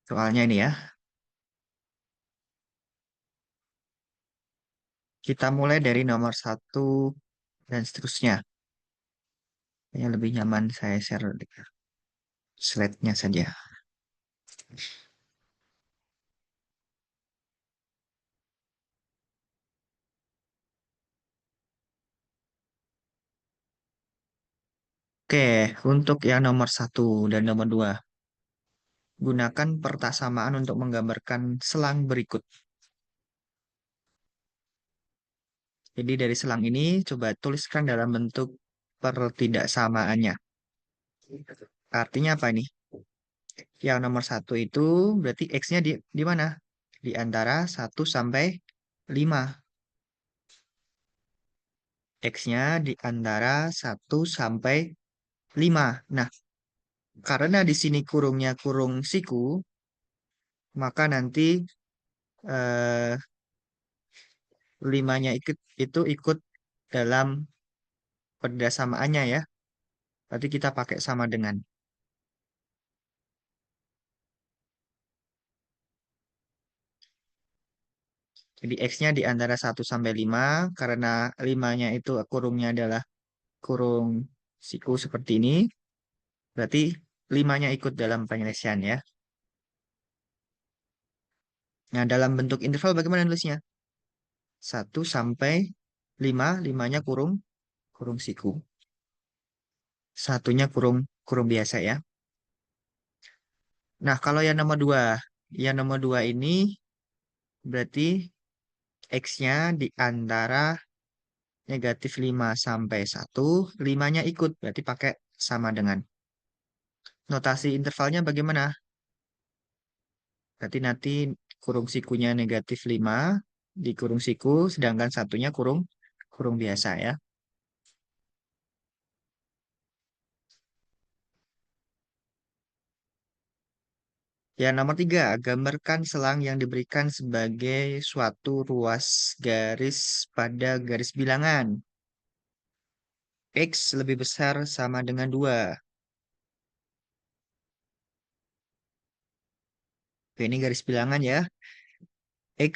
Soalnya ini ya, kita mulai dari nomor satu dan seterusnya. Yang lebih nyaman saya share di slide-nya saja. Oke, untuk yang nomor satu dan nomor dua, gunakan pertasamaan untuk menggambarkan selang berikut. Jadi dari selang ini coba tuliskan dalam bentuk pertidaksamaannya. Artinya apa ini? Yang nomor satu itu berarti X-nya di mana? Di antara satu sampai 5. X-nya di antara satu sampai 5. Nah, karena di sini kurungnya kurung siku, maka nanti eh, 5-nya itu ikut dalam perbedaasamaannya ya. Berarti kita pakai sama dengan. Jadi X-nya di antara satu sampai 5 karena 5-nya itu kurungnya adalah kurung siku seperti ini. Berarti 5-nya ikut dalam penyelesaian ya. Nah, dalam bentuk interval bagaimana nulisnya? Satu sampai 5, 5-nya kurung, kurung siku. Satunya kurung, kurung biasa ya. Nah, kalau yang nomor dua ini berarti X-nya di antara negatif 5 sampai 1, 5-nya ikut, berarti pakai sama dengan. Notasi intervalnya bagaimana? Berarti nanti kurung sikunya negatif 5 di kurung siku, sedangkan satunya kurung kurung biasa ya. Yang nomor tiga, gambarkan selang yang diberikan sebagai suatu ruas garis pada garis bilangan. X lebih besar sama dengan 2. Oke, ini garis bilangan ya. X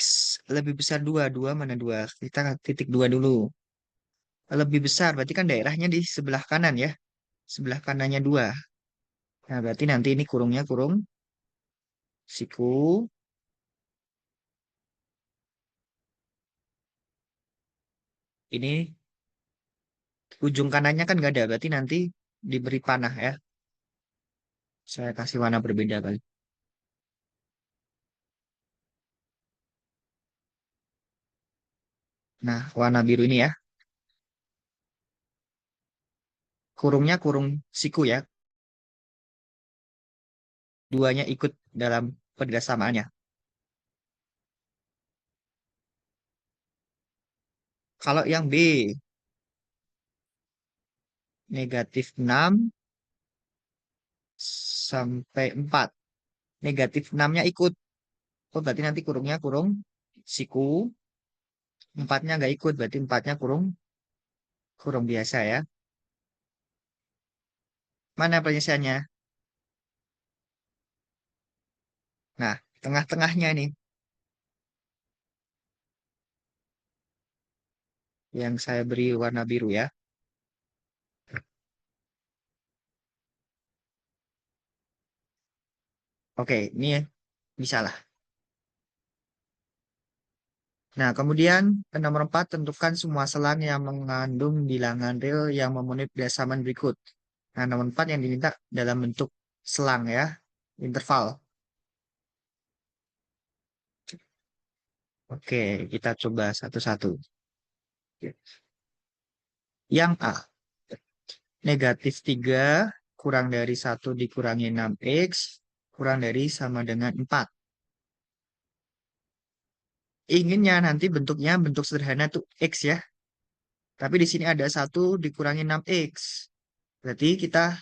lebih besar 2. 2 mana 2? Kita titik 2 dulu. Lebih besar, berarti kan daerahnya di sebelah kanan ya. Sebelah kanannya 2. Nah, berarti nanti ini kurungnya kurung siku. Ini ujung kanannya kan nggak ada, berarti nanti diberi panah ya. Saya kasih warna berbeda kali. Nah, warna biru ini ya. Kurungnya kurung siku ya. Duanya ikut dalam perbedaasamaannya. Kalau yang B, negatif 6 sampai 4. Negatif 6-nya ikut. Oh, berarti nanti kurungnya kurung siku. 4-nya nggak ikut, berarti 4-nya kurung kurung biasa ya. Mana penyelesaiannya? Nah, tengah-tengahnya nih. Yang saya beri warna biru ya. Oke, ini ya, bisa lah. Nah, kemudian nomor 4, tentukan semua selang yang mengandung bilangan real yang memenuhi persamaan berikut. Nah, nomor 4 yang diminta dalam bentuk selang ya, interval. Oke, kita coba satu-satu. Yang A, negatif 3 kurang dari 1 dikurangi 6X kurang dari sama dengan 4. Inginnya nanti bentuknya bentuk sederhana tuh X ya. Tapi di sini ada 1 dikurangi 6X. Berarti kita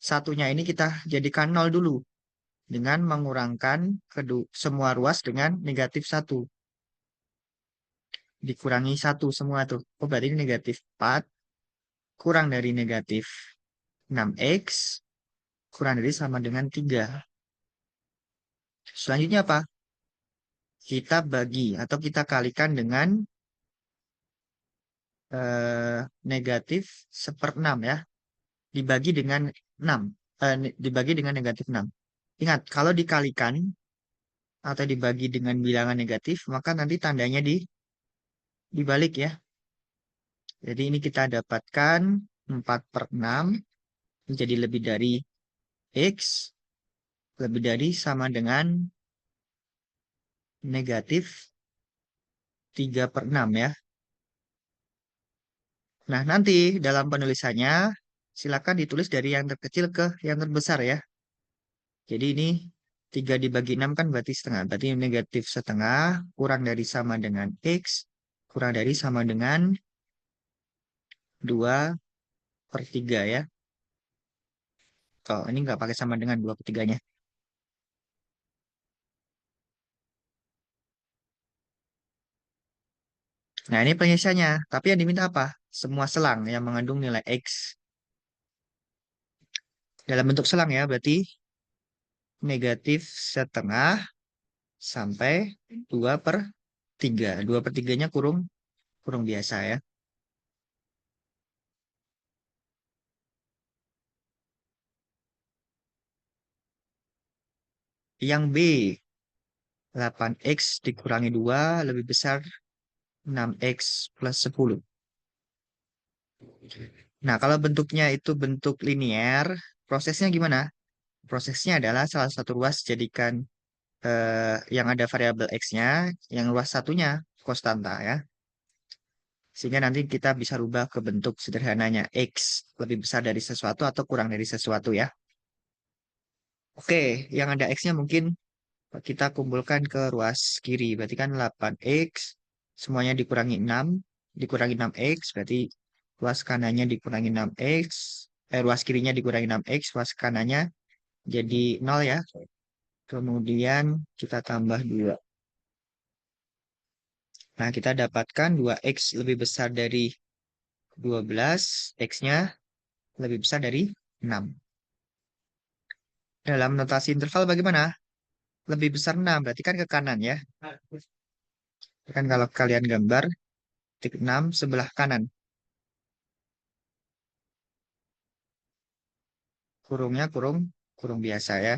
satunya ini kita jadikan 0 dulu. Dengan mengurangkan semua ruas dengan negatif 1. Dikurangi 1 semua tuh. Oh, berarti ini negatif 4 kurang dari negatif 6X kurang dari sama dengan 3. Selanjutnya apa? Kita bagi atau kita kalikan dengan negatif seperenam ya. Dibagi dengan 6. Dibagi dengan negatif 6. Ingat, kalau dikalikan atau dibagi dengan bilangan negatif, maka nanti tandanya dibalik ya. Jadi ini kita dapatkan 4 per 6 menjadi lebih dari X, lebih dari sama dengan negatif 3 per 6 ya. Nah, nanti dalam penulisannya silakan ditulis dari yang terkecil ke yang terbesar ya. Jadi ini 3 dibagi 6 kan berarti setengah. Berarti negatif setengah kurang dari sama dengan X, kurang dari sama dengan 2/3 ya. Oh, ini nggak pakai sama dengan 2/3-nya. Nah, ini penyelesaiannya. Tapi yang diminta apa? Semua selang yang mengandung nilai X. Dalam bentuk selang ya, berarti negatif setengah sampai 2/3. 2/3-nya kurung kurung biasa ya. Yang B, 8X dikurangi 2 lebih besar 6X plus 10. Nah, kalau bentuknya itu bentuk linear, prosesnya gimana? Prosesnya adalah salah satu ruas jadikan yang ada variabel X-nya, yang ruas satunya konstanta ya. Sehingga nanti kita bisa rubah ke bentuk sederhananya X lebih besar dari sesuatu atau kurang dari sesuatu ya. Oke, yang ada X-nya mungkin kita kumpulkan ke ruas kiri. Berarti kan 8X, semuanya dikurangi 6, dikurangi 6X, berarti ruas kanannya dikurangi 6X, ruas kirinya dikurangi 6X, ruas kanannya jadi 0 ya. Kemudian kita tambah 2. Nah, kita dapatkan 2X lebih besar dari 12, X-nya lebih besar dari 6. Dalam notasi interval bagaimana? Lebih besar 6, berarti kan ke kanan ya. Kan kalau kalian gambar, titik 6 sebelah kanan. Kurungnya kurung kurung biasa ya.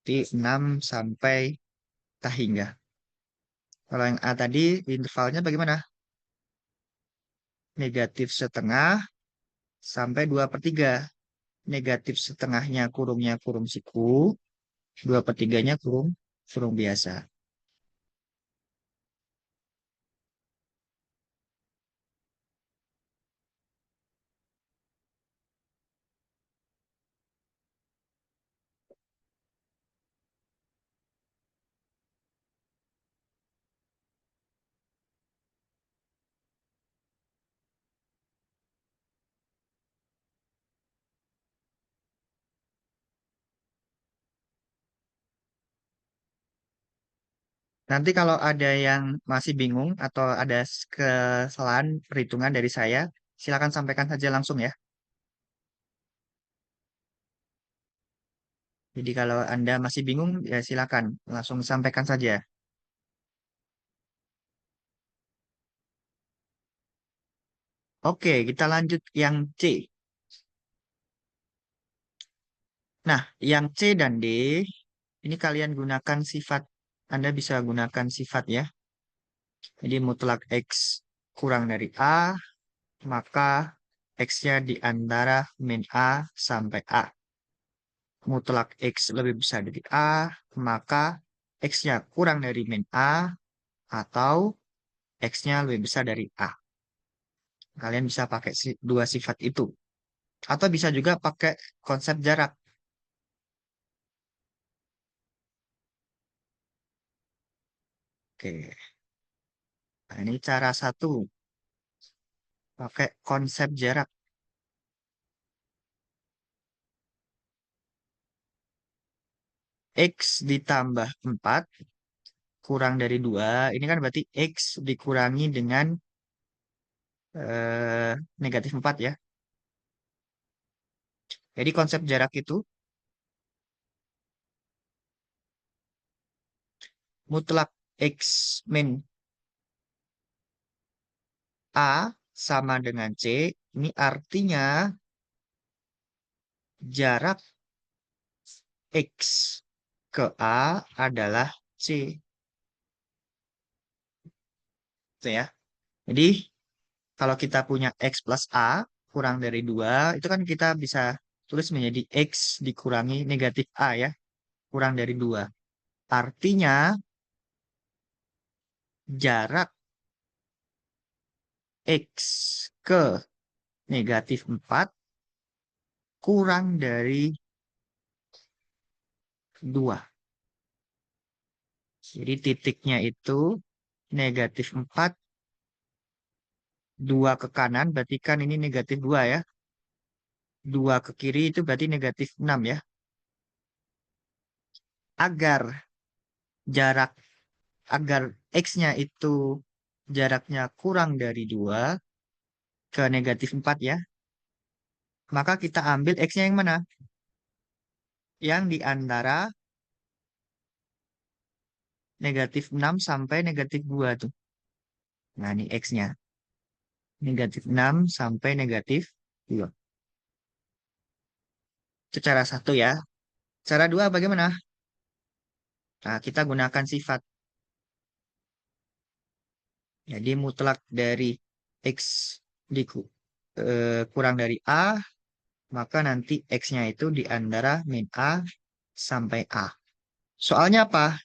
Di 6 sampai tak hingga. Kalau yang A tadi, intervalnya bagaimana? Negatif setengah sampai 2/3. Negatif setengahnya kurungnya kurung siku, 2/3-nya kurung kurung biasa. Nanti kalau ada yang masih bingung atau ada kesalahan perhitungan dari saya, silakan sampaikan saja langsung ya. Jadi kalau Anda masih bingung, ya silakan langsung sampaikan saja. Oke, kita lanjut yang C. Nah, yang C dan D, ini kalian gunakan sifat, Anda bisa gunakan sifat ya. Jadi mutlak X kurang dari A, maka X-nya di antara min A sampai A. Mutlak X lebih besar dari A, maka X-nya kurang dari min A, atau X-nya lebih besar dari A. Kalian bisa pakai dua sifat itu. Atau bisa juga pakai konsep jarak. Oke, nah, ini cara satu. Pakai konsep jarak. X ditambah 4 kurang dari 2. Ini kan berarti X dikurangi dengan negatif 4 ya. Jadi konsep jarak itu mutlak X min A sama dengan C, ini artinya jarak X ke A adalah C. Gitu ya. Jadi kalau kita punya X plus A kurang dari 2, itu kan kita bisa tulis menjadi X dikurangi negatif A ya, kurang dari 2. Artinya jarak X ke negatif 4 kurang dari 2. Jadi titiknya itu negatif 4, 2 ke kanan, berarti kan ini negatif 2 ya. 2 ke kiri itu berarti negatif 6 ya. Agar jarak, agar X-nya itu jaraknya kurang dari 2 ke negatif 4 ya, maka kita ambil X-nya yang mana? Yang di antara negatif 6 sampai negatif 2 tuh. Nah, ini X-nya. Negatif 6 sampai negatif 2. Itu cara satu ya. Cara dua bagaimana? Nah, kita gunakan sifat. Jadi mutlak dari X kurang dari A, maka nanti X-nya itu di antara min A sampai A. Soalnya apa?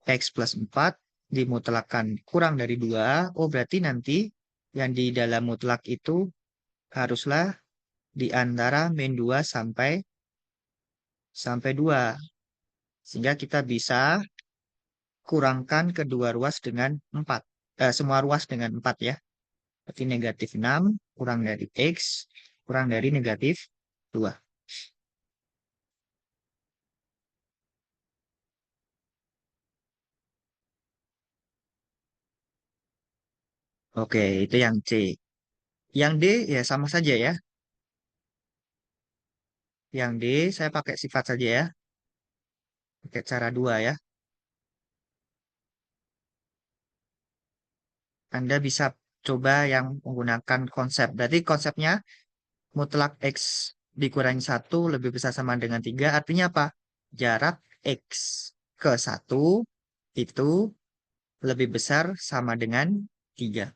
X plus 4 dimutlakkan kurang dari 2. Oh, berarti nanti yang di dalam mutlak itu haruslah di antara min 2 sampai 2. Sehingga kita bisa kurangkan kedua ruas dengan 4. Semua ruas dengan 4 ya. Berarti negatif 6 kurang dari X kurang dari negatif 2. Oke, itu yang C. Yang D ya sama saja ya. Yang D saya pakai sifat saja ya. Pakai cara 2 ya. Anda bisa coba yang menggunakan konsep. Berarti konsepnya mutlak X dikurangi 1 lebih besar sama dengan 3. Artinya apa? Jarak X ke 1 itu lebih besar sama dengan 3.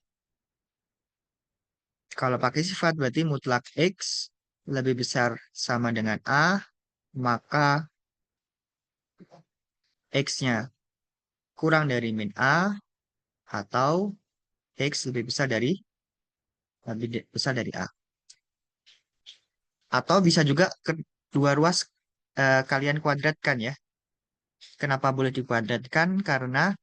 Kalau pakai sifat berarti mutlak X lebih besar sama dengan A, maka X-nya kurang dari min A atau X lebih besar dari A. Atau bisa juga kedua ruas kalian kuadratkan ya. Kenapa boleh dikuadratkan? Karena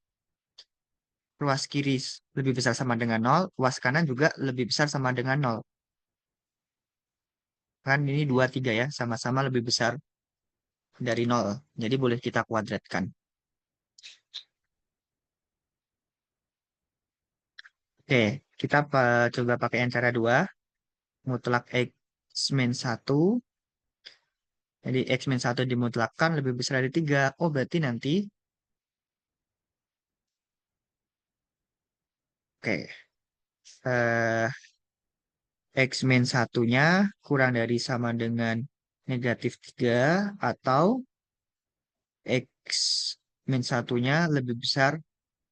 ruas kiri lebih besar sama dengan nol, ruas kanan juga lebih besar sama dengan nol. Kan ini 2 3 ya, sama-sama lebih besar dari nol. Jadi boleh kita kuadratkan. Oke, kita coba pakai yang cara 2. Mutlak X min 1. Jadi X min 1 dimutlakkan lebih besar dari 3. Oh, berarti nanti, oke, eh, X min 1-nya kurang dari sama dengan negatif 3 atau X min 1-nya lebih besar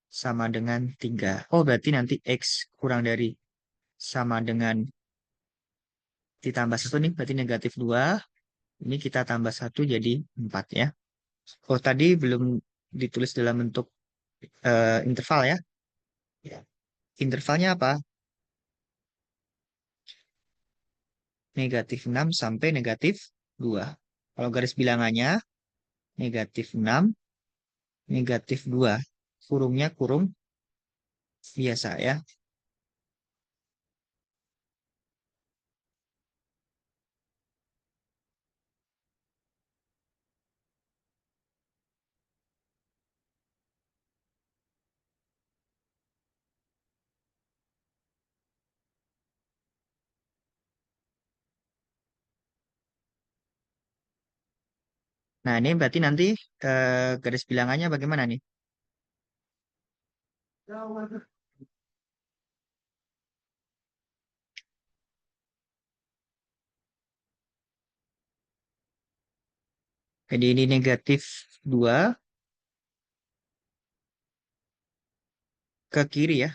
sama dengan 3. Oh, berarti nanti X kurang dari sama dengan ditambah 1 nih, berarti negatif 2. Ini kita tambah 1 jadi 4 ya. Oh, tadi belum ditulis dalam bentuk interval ya. Ya. Intervalnya apa? Negatif 6 sampai negatif 2. Kalau garis bilangannya, negatif 6, negatif 2. Kurungnya kurung biasa ya. Nah, ini berarti nanti garis bilangannya bagaimana nih? Jadi ini -2 ke kiri ya,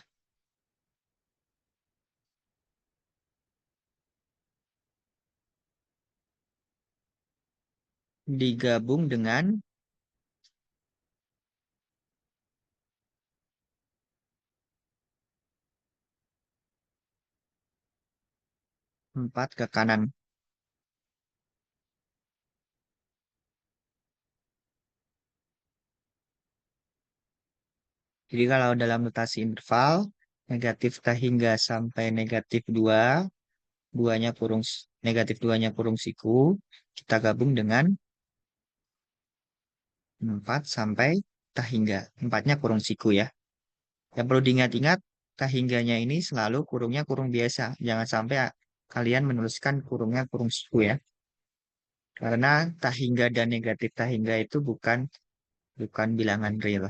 digabung dengan 4 ke kanan. Jadi kalau dalam notasi interval, -t hingga sampai -2, -2 nya kurung siku, kita gabung dengan 4 sampai tah hingga. 4-nya kurung siku ya. Yang perlu diingat-ingat, tah hingganya ini selalu kurungnya kurung biasa. Jangan sampai kalian menuliskan kurungnya kurung siku ya. Karena tah hingga dan negatif tah hingga itu bukan bilangan real.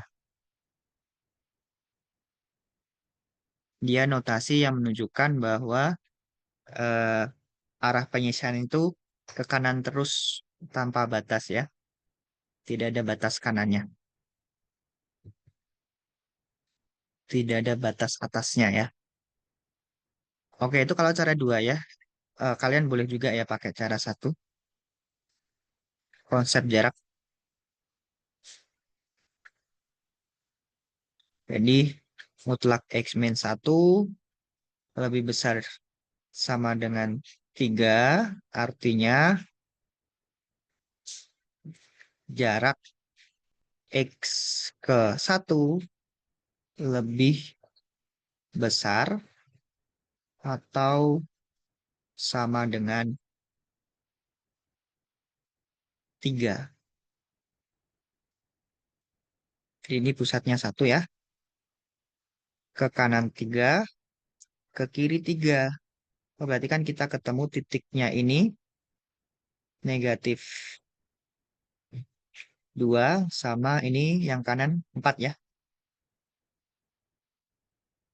Dia notasi yang menunjukkan bahwa eh, arah penyisian itu ke kanan terus tanpa batas ya. Tidak ada batas kanannya. Tidak ada batas atasnya ya. Oke, itu kalau cara dua ya. Kalian boleh juga ya pakai cara satu. Konsep jarak. Jadi mutlak X min 1 lebih besar sama dengan 3. Artinya jarak X ke 1 lebih besar atau sama dengan 3. Jadi ini pusatnya 1 ya. Ke kanan 3, ke kiri 3. Oh, berarti kan kita ketemu titiknya ini -2 sama ini yang kanan 4 ya.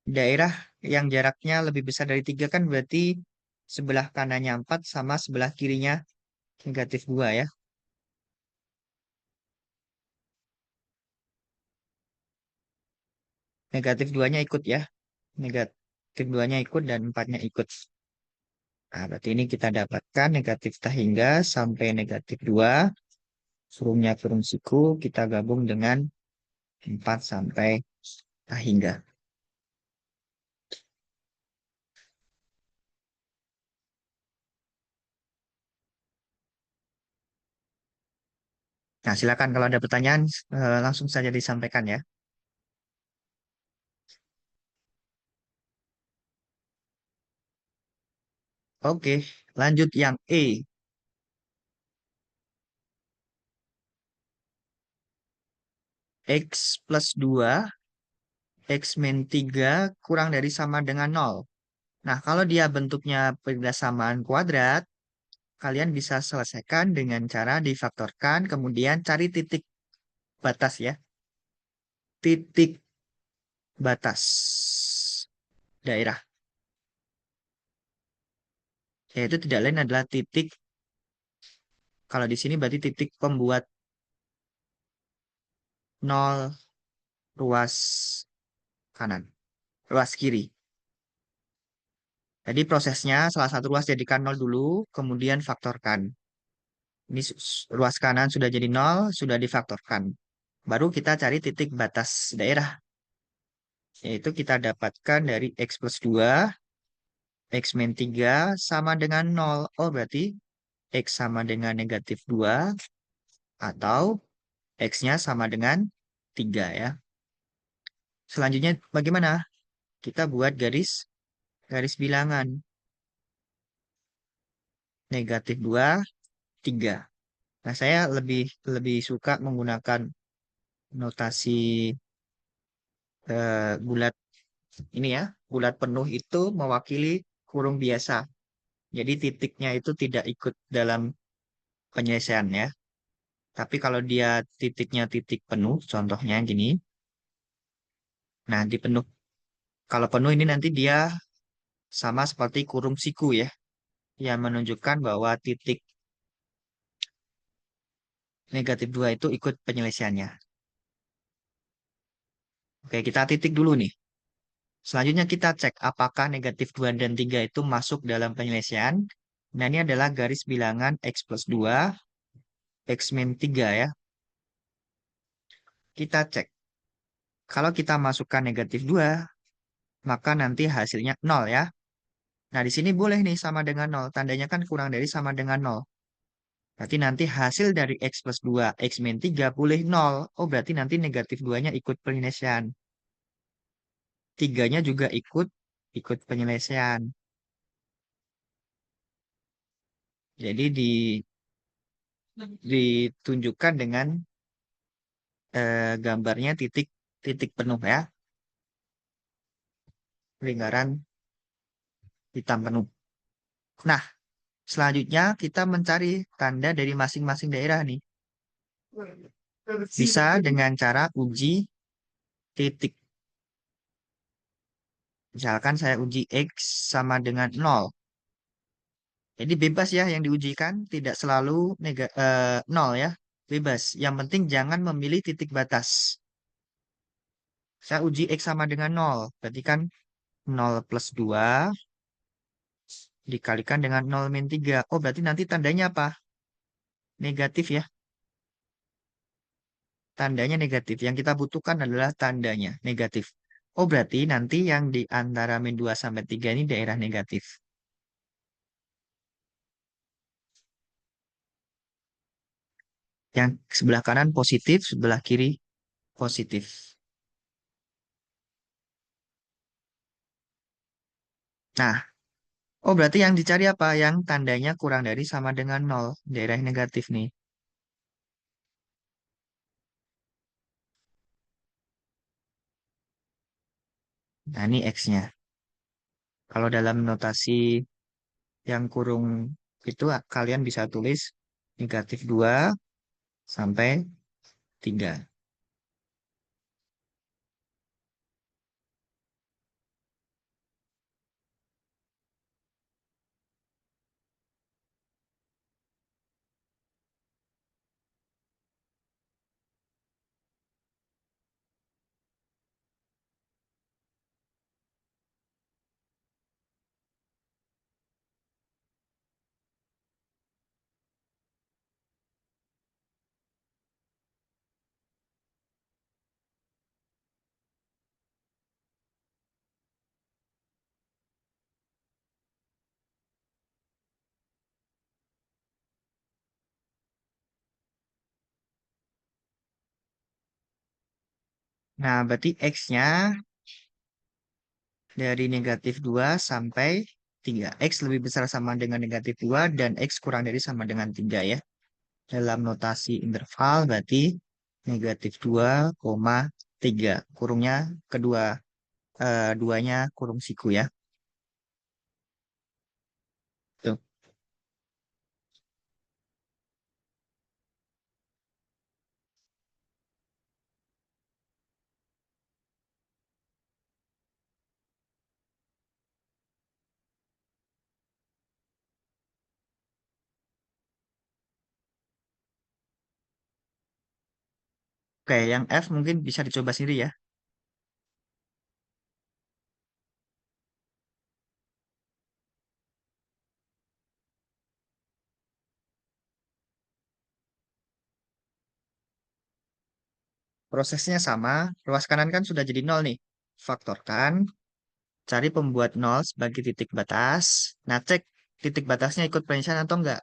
Daerah yang jaraknya lebih besar dari 3 kan berarti sebelah kanannya 4 sama sebelah kirinya -2 ya. -2-nya ikut ya. -2-nya ikut dan 4-nya ikut. Nah, berarti ini kita dapatkan negatif tah hingga sampai -2. Kurungnya kurung siku kita gabung dengan 4 sampai tah hingga. Nah, silakan kalau ada pertanyaan langsung saja disampaikan ya. Oke, lanjut yang E. X plus 2, X min 3 kurang dari sama dengan 0. Nah, kalau dia bentuknya persamaan kuadrat, kalian bisa selesaikan dengan cara difaktorkan, kemudian cari titik batas ya. Titik batas daerah. Yaitu tidak lain adalah titik, kalau di sini berarti titik pembuat 0 ruas kanan, ruas kiri. Jadi prosesnya salah satu ruas jadikan 0 dulu, kemudian faktorkan. Ini ruas kanan sudah jadi 0, sudah difaktorkan. Baru kita cari titik batas daerah. Yaitu kita dapatkan dari X plus 2, X min 3 sama dengan 0. Oh, berarti X sama dengan -2 atau X-nya sama dengan 3 ya. Selanjutnya bagaimana? Kita buat garis garis bilangan. -2, 3. Nah, saya lebih lebih suka menggunakan notasi bulat ini ya. Bulat penuh itu mewakili kurung biasa. Jadi titiknya itu tidak ikut dalam penyelesaian ya. Tapi kalau dia titiknya titik penuh, contohnya gini. Nah, di penuh, kalau penuh ini nanti dia sama seperti kurung siku ya, yang menunjukkan bahwa titik negatif 2 itu ikut penyelesaiannya. Oke, kita titik dulu nih. Selanjutnya kita cek apakah negatif 2 dan 3 itu masuk dalam penyelesaian. Nah, ini adalah garis bilangan X plus 2, X min 3 ya. Kita cek. Kalau kita masukkan negatif 2, maka nanti hasilnya 0 ya. Nah, di sini boleh nih sama dengan 0. Tandanya kan kurang dari sama dengan 0. Berarti nanti hasil dari X plus 2, X min 3 boleh 0. Oh, berarti nanti negatif 2-nya ikut penyelesaian. 3-nya juga ikut penyelesaian. Jadi ditunjukkan dengan gambarnya titik titik penuh ya, lingkaran hitam penuh. Nah, selanjutnya kita mencari tanda dari masing-masing daerah nih. Bisa dengan cara uji titik. Misalkan saya uji X sama dengan 0. Jadi bebas ya yang diujikan, tidak selalu 0 ya. Bebas. Yang penting jangan memilih titik batas. Saya uji X sama dengan 0. Berarti kan 0 plus 2 dikalikan dengan 0 min 3. Oh, berarti nanti tandanya apa? Negatif ya. Tandanya negatif. Yang kita butuhkan adalah tandanya negatif. Oh, berarti nanti yang di antara min 2 sampai 3 ini daerah negatif. Yang sebelah kanan positif, sebelah kiri positif. Nah, oh berarti yang dicari apa? Yang tandanya kurang dari sama dengan 0. Daerah negatif nih. Nah, ini X-nya. Kalau dalam notasi yang kurung itu kalian bisa tulis negatif 2 sampai 3. Nah, berarti X-nya dari negatif 2 sampai 3. X lebih besar sama dengan negatif 2 dan X kurang dari sama dengan 3 ya. Dalam notasi interval berarti negatif 2,3. Kurungnya kedua, duanya kurung siku ya. Tuh. Oke, yang F mungkin bisa dicoba sendiri ya. Prosesnya sama, ruas kanan kan sudah jadi nol nih. Faktorkan, cari pembuat nol sebagai titik batas. Nah, cek titik batasnya ikut penyelesaian atau enggak.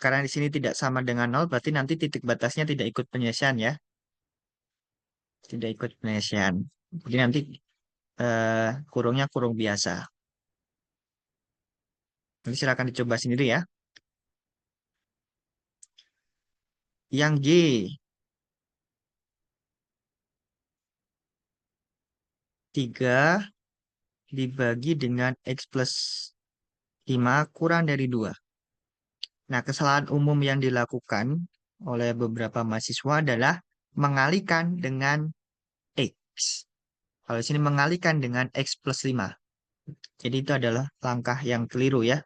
Karena di sini tidak sama dengan nol, berarti nanti titik batasnya tidak ikut penyelesaian ya. Tidak ikut penyelesaian. Jadi nanti kurungnya kurung biasa. Nanti silakan dicoba sendiri ya. Yang G, 3 dibagi dengan X plus 5 kurang dari 2. Nah, kesalahan umum yang dilakukan oleh beberapa mahasiswa adalah mengalihkan dengan E. Kalau di sini mengalihkan dengan X plus 5. Jadi itu adalah langkah yang keliru ya.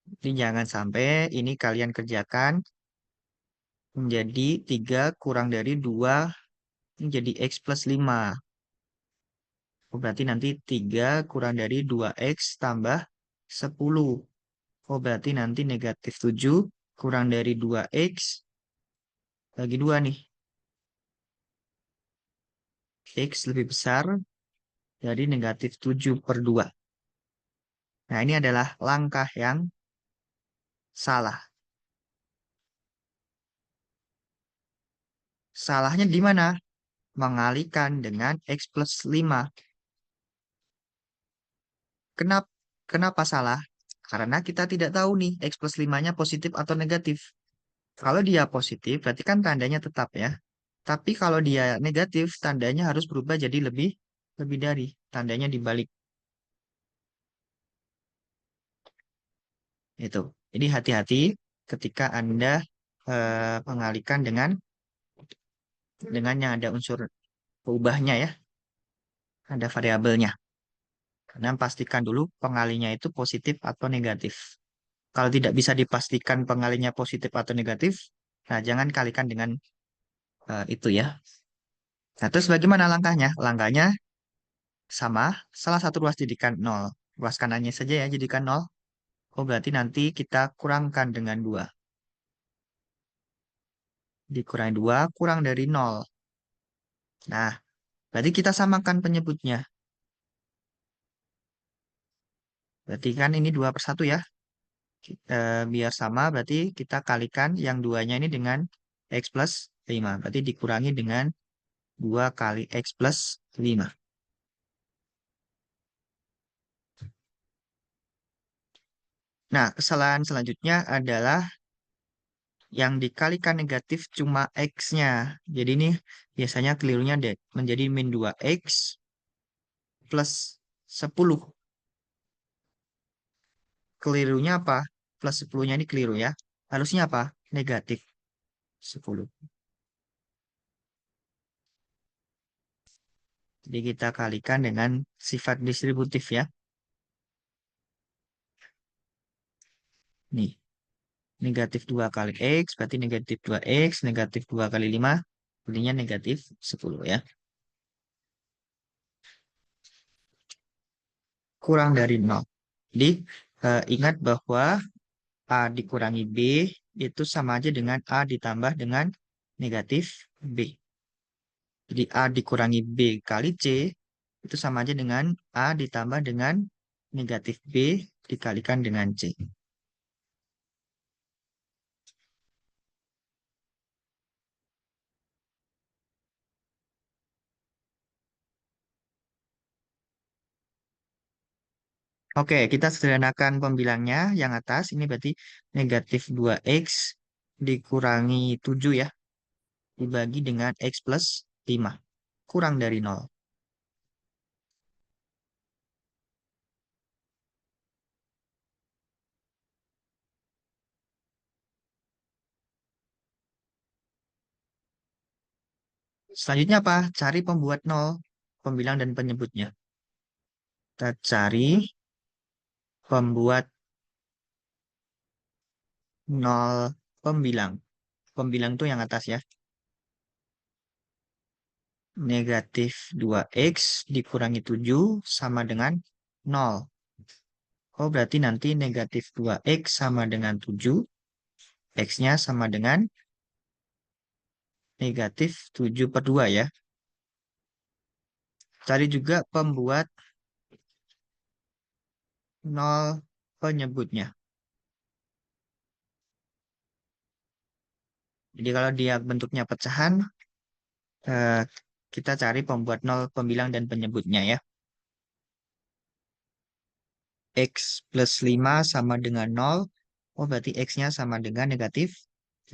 Jadi jangan sampai ini kalian kerjakan menjadi 3 kurang dari 2 menjadi X plus 5. Oh, berarti nanti 3 kurang dari 2X tambah 10. Oh, berarti nanti negatif 7 kurang dari 2X bagi 2 nih. X lebih besar dari negatif 7 per 2. Nah, ini adalah langkah yang salah. Salahnya di mana? Mengalihkan dengan X plus 5. Kenapa, kenapa salah? Karena kita tidak tahu nih X plus 5-nya positif atau negatif. Kalau dia positif, berarti kan tandanya tetap ya. Tapi kalau dia negatif, tandanya harus berubah jadi lebih lebih dari. Tandanya dibalik. Itu. Jadi hati-hati ketika Anda mengalihkan dengan yang ada unsur peubahnya ya. Ada variabelnya. Karena pastikan dulu pengalinya itu positif atau negatif. Kalau tidak bisa dipastikan pengalinya positif atau negatif, nah jangan kalikan dengan itu ya. Nah, terus bagaimana langkahnya? Langkahnya sama, salah satu ruas jadikan nol. Ruas kanannya saja ya jadikan nol. Oh, berarti nanti kita kurangkan dengan 2. Dikurangi 2 kurang dari nol. Nah, berarti kita samakan penyebutnya. Berarti kan ini 2 per 1 ya. Biar sama, berarti kita kalikan yang duanya ini dengan X plus 5. Berarti dikurangi dengan 2 kali X plus 5. Nah, kesalahan selanjutnya adalah yang dikalikan negatif cuma X-nya. Jadi ini biasanya kelirunya menjadi min 2X plus 10. Kelirunya apa? Plus 10-nya ini keliru ya. Harusnya apa? Negatif 10. Jadi kita kalikan dengan sifat distributif ya. Nih, negatif 2 kali X berarti negatif 2X, negatif 2 kali 5, jadinya negatif 10 ya. Kurang dari 0. Jadi ingat bahwa A dikurangi B itu sama aja dengan A ditambah dengan negatif B. Jadi A dikurangi B kali C itu sama aja dengan A ditambah dengan negatif B dikalikan dengan C. Oke, kita sederhanakan pembilangnya. Yang atas ini berarti negatif 2X dikurangi 7 ya. Dibagi dengan X plus 5. Kurang dari 0. Selanjutnya apa? Cari pembuat 0. Pembilang dan penyebutnya. Kita cari pembuat 0 pembilang. Pembilang itu yang atas ya. Negatif 2X dikurangi 7 sama dengan 0. Oh, berarti nanti negatif 2X sama dengan 7. X-nya sama dengan negatif 7 per 2 ya. Cari juga pembuat 0 penyebutnya. Jadi kalau dia bentuknya pecahan, eh, kita cari pembuat 0 pembilang dan penyebutnya ya. X plus 5 sama dengan 0. Oh, berarti X-nya sama dengan negatif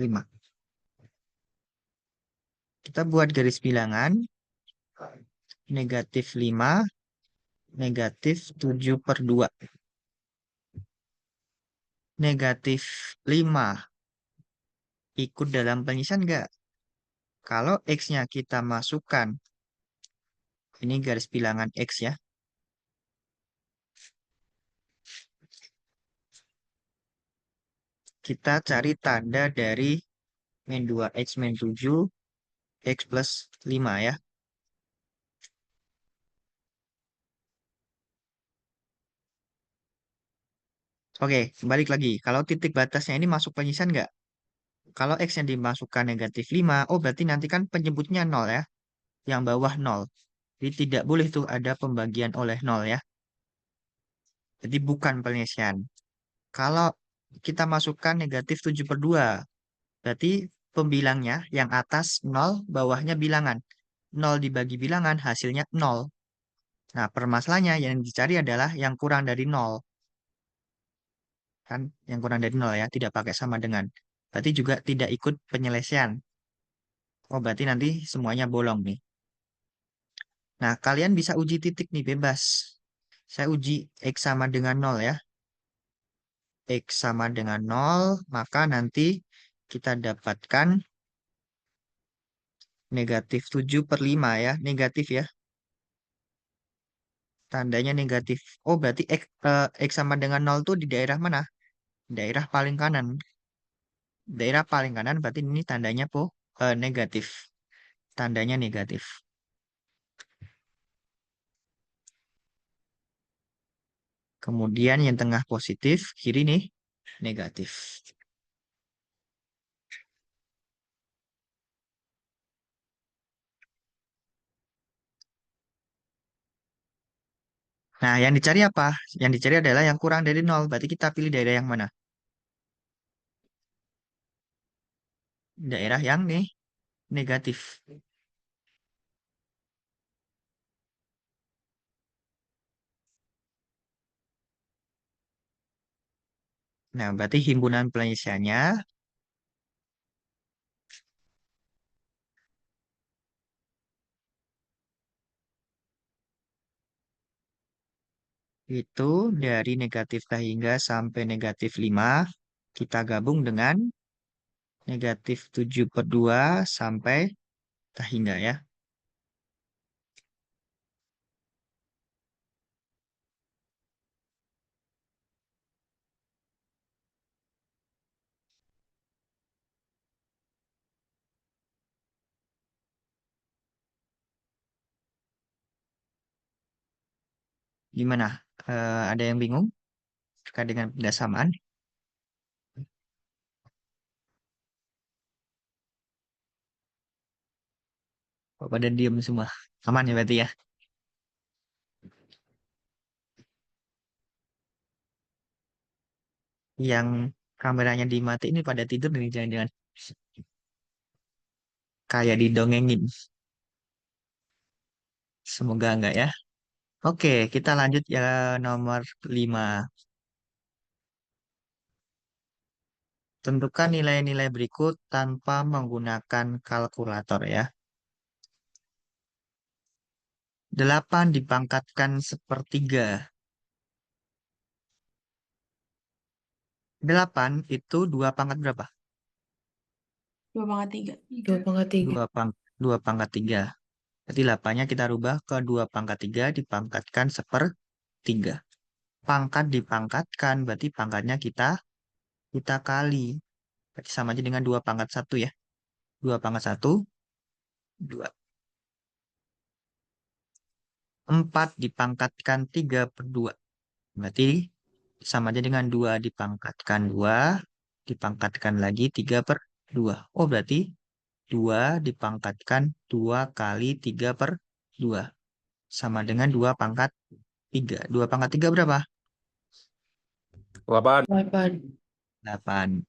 5. Kita buat garis bilangan. Negatif 5, negatif 7 per 2. Negatif 5 ikut dalam pengisian enggak? Kalau X-nya kita masukkan Ini garis bilangan X ya. Kita cari tanda dari min 2X min 7, X plus 5 ya. Oke, balik lagi. Kalau titik batasnya ini masuk penyisahan nggak? Kalau X yang dimasukkan negatif 5, oh berarti nanti kan penyebutnya 0 ya. Yang bawah 0. Jadi tidak boleh tuh ada pembagian oleh 0 ya. Jadi bukan penyelesaian. Kalau kita masukkan negatif 7/2, berarti pembilangnya yang atas 0, bawahnya bilangan. 0 dibagi bilangan, hasilnya 0. Nah, permasalahannya yang dicari adalah yang kurang dari 0. Kan yang kurang dari 0 ya, tidak pakai sama dengan. Berarti juga tidak ikut penyelesaian. Oh, berarti nanti semuanya bolong nih. Nah, kalian bisa uji titik nih, bebas. Saya uji X sama dengan 0 ya. X sama dengan 0, maka nanti kita dapatkan negatif 7/5 ya. Negatif ya. Tandanya negatif. Oh, berarti X sama dengan 0 tuh di daerah mana? Daerah paling kanan. Daerah paling kanan berarti ini tandanya negatif. Tandanya negatif. Kemudian yang tengah positif, kiri nih negatif. Nah, yang dicari apa? Yang dicari adalah yang kurang dari 0. Berarti kita pilih daerah yang mana? Daerah yang nih negatif. Nah, berarti himpunan penyelesaiannya itu dari negatif K hingga sampai negatif 5 kita gabung dengan negatif 7/2 sampai K hingga ya. Gimana? Ada yang bingung terkait dengan pendasamaan? Oh, pada diem semua. Aman ya berarti ya? Yang kameranya dimati ini pada tidur nih jangan-jangan. Kayak didongengin. Semoga enggak ya. Oke, kita lanjut ya nomor 5. Tentukan nilai-nilai berikut tanpa menggunakan kalkulator ya. 8 dipangkatkan sepertiga. 8 itu 2 pangkat berapa? 2/3. 2/3. 2 pangkat 3. Berarti 8-nya kita rubah ke 2 pangkat 3 dipangkatkan sepertiga. Pangkat dipangkatkan, berarti pangkatnya kita kali. Berarti sama aja dengan 2 pangkat 1 ya. 2 pangkat 1, 2. 4 dipangkatkan 3/2. Berarti sama aja dengan 2 dipangkatkan 2, dipangkatkan lagi 3/2. Oh, berarti 2 dipangkatkan 2 kali 3/2. Sama dengan 2 pangkat 3. 2 pangkat 3 berapa? 8. 8. 8.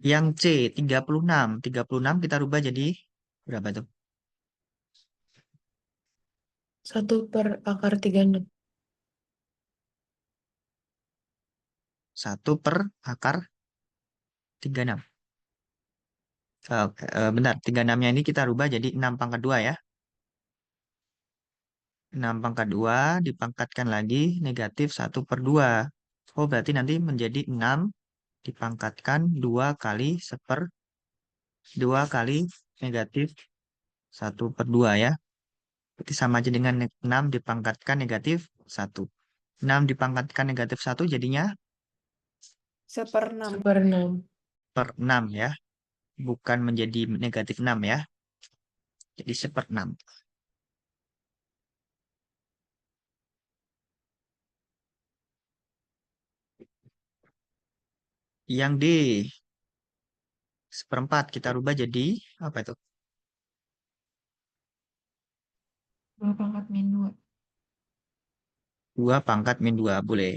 Yang C, 36. 36 kita rubah jadi berapa tuh? 1/36. 1/akar 36. Bentar, 36-nya ini kita rubah jadi 6 pangkat 2 ya. 6 pangkat 2 dipangkatkan lagi negatif 1/2. Oh, berarti nanti menjadi 6 dipangkatkan 2 kali 1/2. 2 kali negatif 1/2 ya. Berarti sama aja dengan 6 dipangkatkan negatif 1. 6 dipangkatkan negatif 1 jadinya 1/6. 1/6. per 6 ya. Bukan menjadi negatif 6 ya. Jadi 1/6. Yang D 1/4 kita rubah jadi apa itu? 2 pangkat min 2. 2 pangkat min 2 boleh.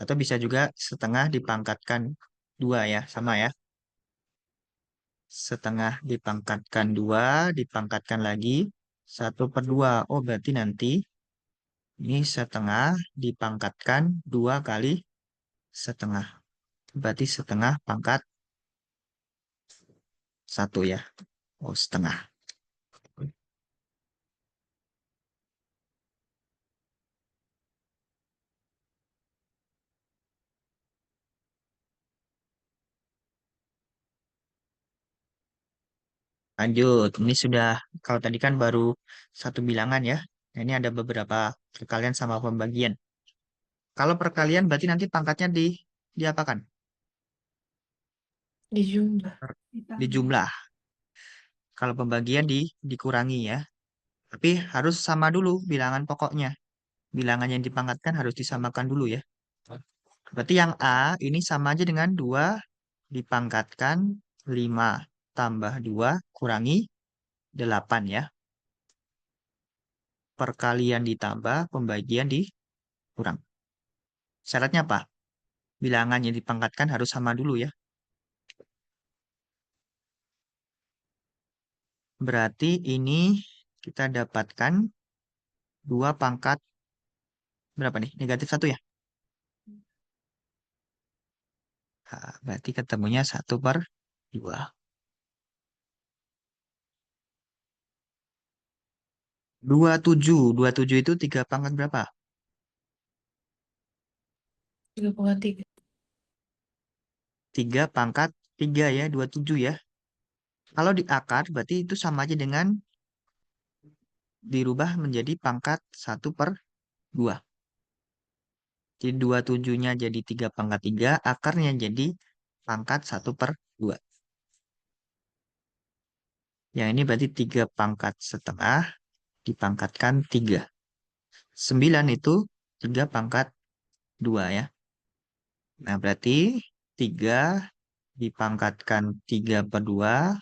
Atau bisa juga setengah dipangkatkan 2 ya. Sama ya. Setengah dipangkatkan 2 dipangkatkan lagi 1/2. Oh, berarti nanti ini setengah dipangkatkan 2 kali setengah. Berarti setengah pangkat 1 ya. Oh, setengah. Lanjut. Ini sudah, kalau tadi kan baru satu bilangan ya. Nah, ini ada beberapa perkalian sama pembagian. Kalau perkalian berarti nanti pangkatnya diapakan? Dijumlah. Di jumlah. Kalau pembagian dikurangi ya. Tapi harus sama dulu bilangan pokoknya. Bilangan yang dipangkatkan harus disamakan dulu ya. Berarti yang A ini sama aja dengan 2 dipangkatkan 5 tambah 2 kurangi 8 ya. Perkalian ditambah, pembagian dikurang. Syaratnya apa? Bilangan yang dipangkatkan harus sama dulu ya. Berarti ini kita dapatkan 2 pangkat berapa nih? Negatif 1 ya? Nah, berarti ketemunya 1/2. 27 itu 3 pangkat berapa? 3 pangkat 3. 3 pangkat 3 ya, 27 ya. Kalau diakar berarti itu sama aja dengan dirubah menjadi pangkat 1/2. Jadi 27-nya jadi 3 pangkat 3, akarnya jadi pangkat 1/2. Yang ini berarti 3 pangkat setengah dipangkatkan 3. 9 itu 3 pangkat 2 ya. Nah, berarti 3 dipangkatkan 3/2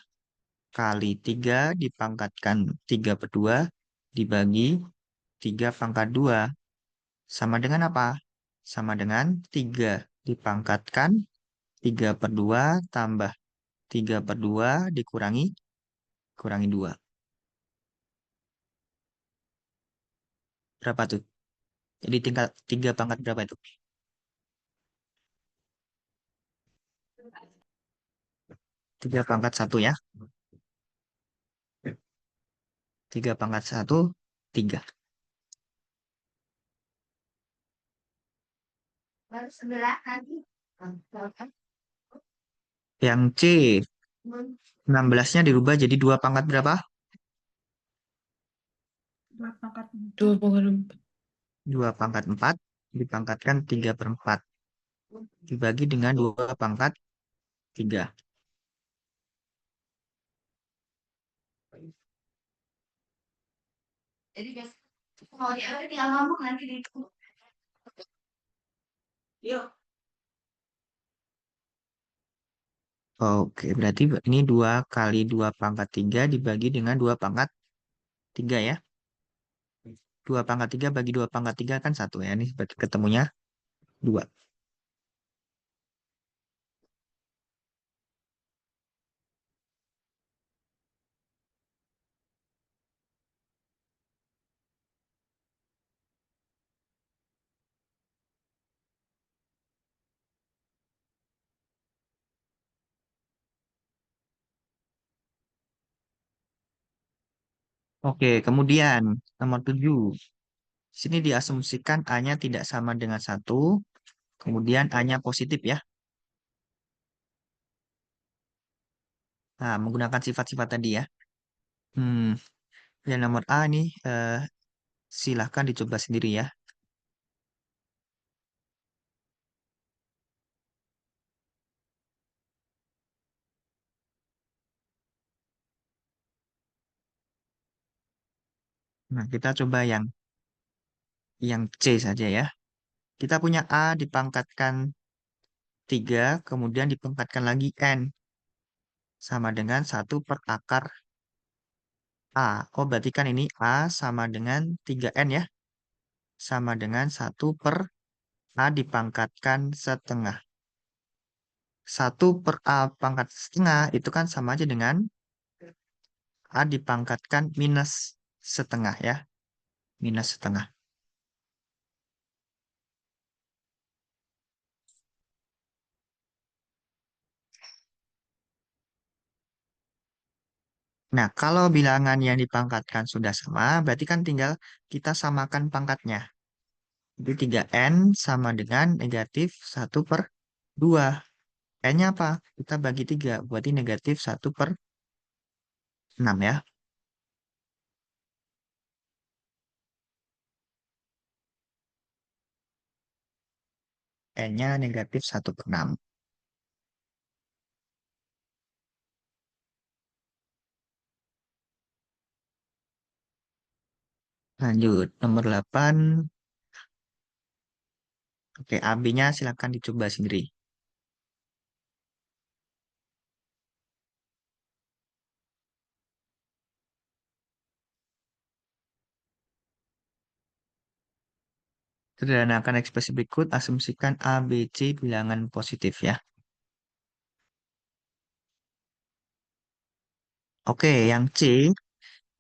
kali 3 dipangkatkan 3/2 dibagi 3 pangkat 2. Sama dengan apa? Sama dengan 3 dipangkatkan 3/2 tambah 3/2 kurangi 2. Berapa tuh? Jadi tingkat 3 pangkat berapa itu? 3 pangkat 1 ya. 3 pangkat 1, 3. Yang C, 16-nya dirubah jadi 2 pangkat berapa? 2 pangkat 4. 2 pangkat 4 dipangkatkan 3/4 dibagi dengan 2 pangkat 3. Jadi biasa kalau di ada tinggal ngomong nanti di Yuk. Oke, berarti ini 2 kali 2 pangkat 3 dibagi dengan 2 pangkat 3 ya. 2 pangkat 3 bagi 2 pangkat 3 kan 1 ya. Ini berarti ketemunya 2. Oke, kemudian nomor 7. Sini diasumsikan A-nya tidak sama dengan 1, kemudian A-nya positif ya. Nah, menggunakan sifat-sifat tadi ya. Hmm, yang nomor A ini silahkan dicoba sendiri ya. Nah, kita coba yang C saja ya. Kita punya A dipangkatkan 3, kemudian dipangkatkan lagi N. Sama dengan 1/akar A. Oh, berarti kan ini A sama dengan 3N ya. Sama dengan 1/A dipangkatkan setengah. 1/A pangkat setengah itu kan sama aja dengan A dipangkatkan minus setengah ya. Minus setengah. Nah, kalau bilangan yang dipangkatkan sudah sama, berarti kan tinggal kita samakan pangkatnya. Jadi 3N sama dengan negatif 1/2. N-nya apa? Kita bagi 3, berarti negatif 1/6 ya. N-nya negatif 1/6. Lanjut, nomor 8. Oke, AB-nya silakan dicoba sendiri. Sederhanakan ekspresi berikut, asumsikan A, B, C bilangan positif ya. Oke, yang C,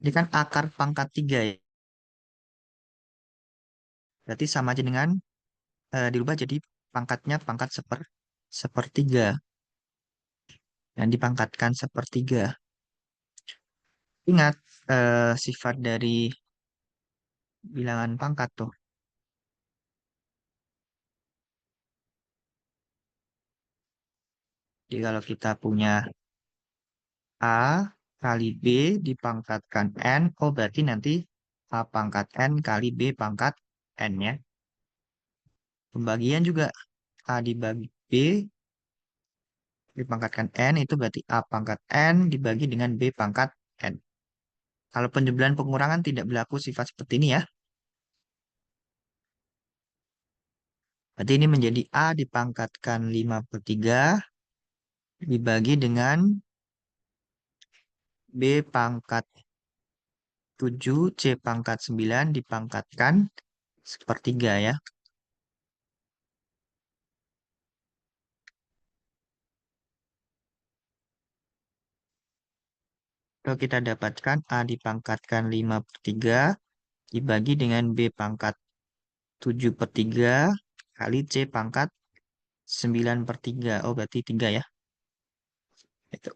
ini kan akar pangkat 3 ya. Berarti sama aja dengan dirubah jadi pangkatnya pangkat sepertiga. Dan dipangkatkan sepertiga. Ingat sifat dari bilangan pangkat tuh. Jadi kalau kita punya A kali B dipangkatkan N, oh berarti nanti A pangkat N kali B pangkat N ya. Pembagian juga A dibagi B dipangkatkan N itu berarti A pangkat N dibagi dengan B pangkat N. Kalau penjumlahan pengurangan tidak berlaku sifat seperti ini ya. Berarti ini menjadi A dipangkatkan 5/3 dibagi dengan B pangkat 7 C pangkat 9 dipangkatkan sepertiga ya. Kalau kita dapatkan A dipangkatkan 5/3 dibagi dengan B pangkat 7/3 kali C pangkat 9/3. Oh, berarti 3 ya. Itu.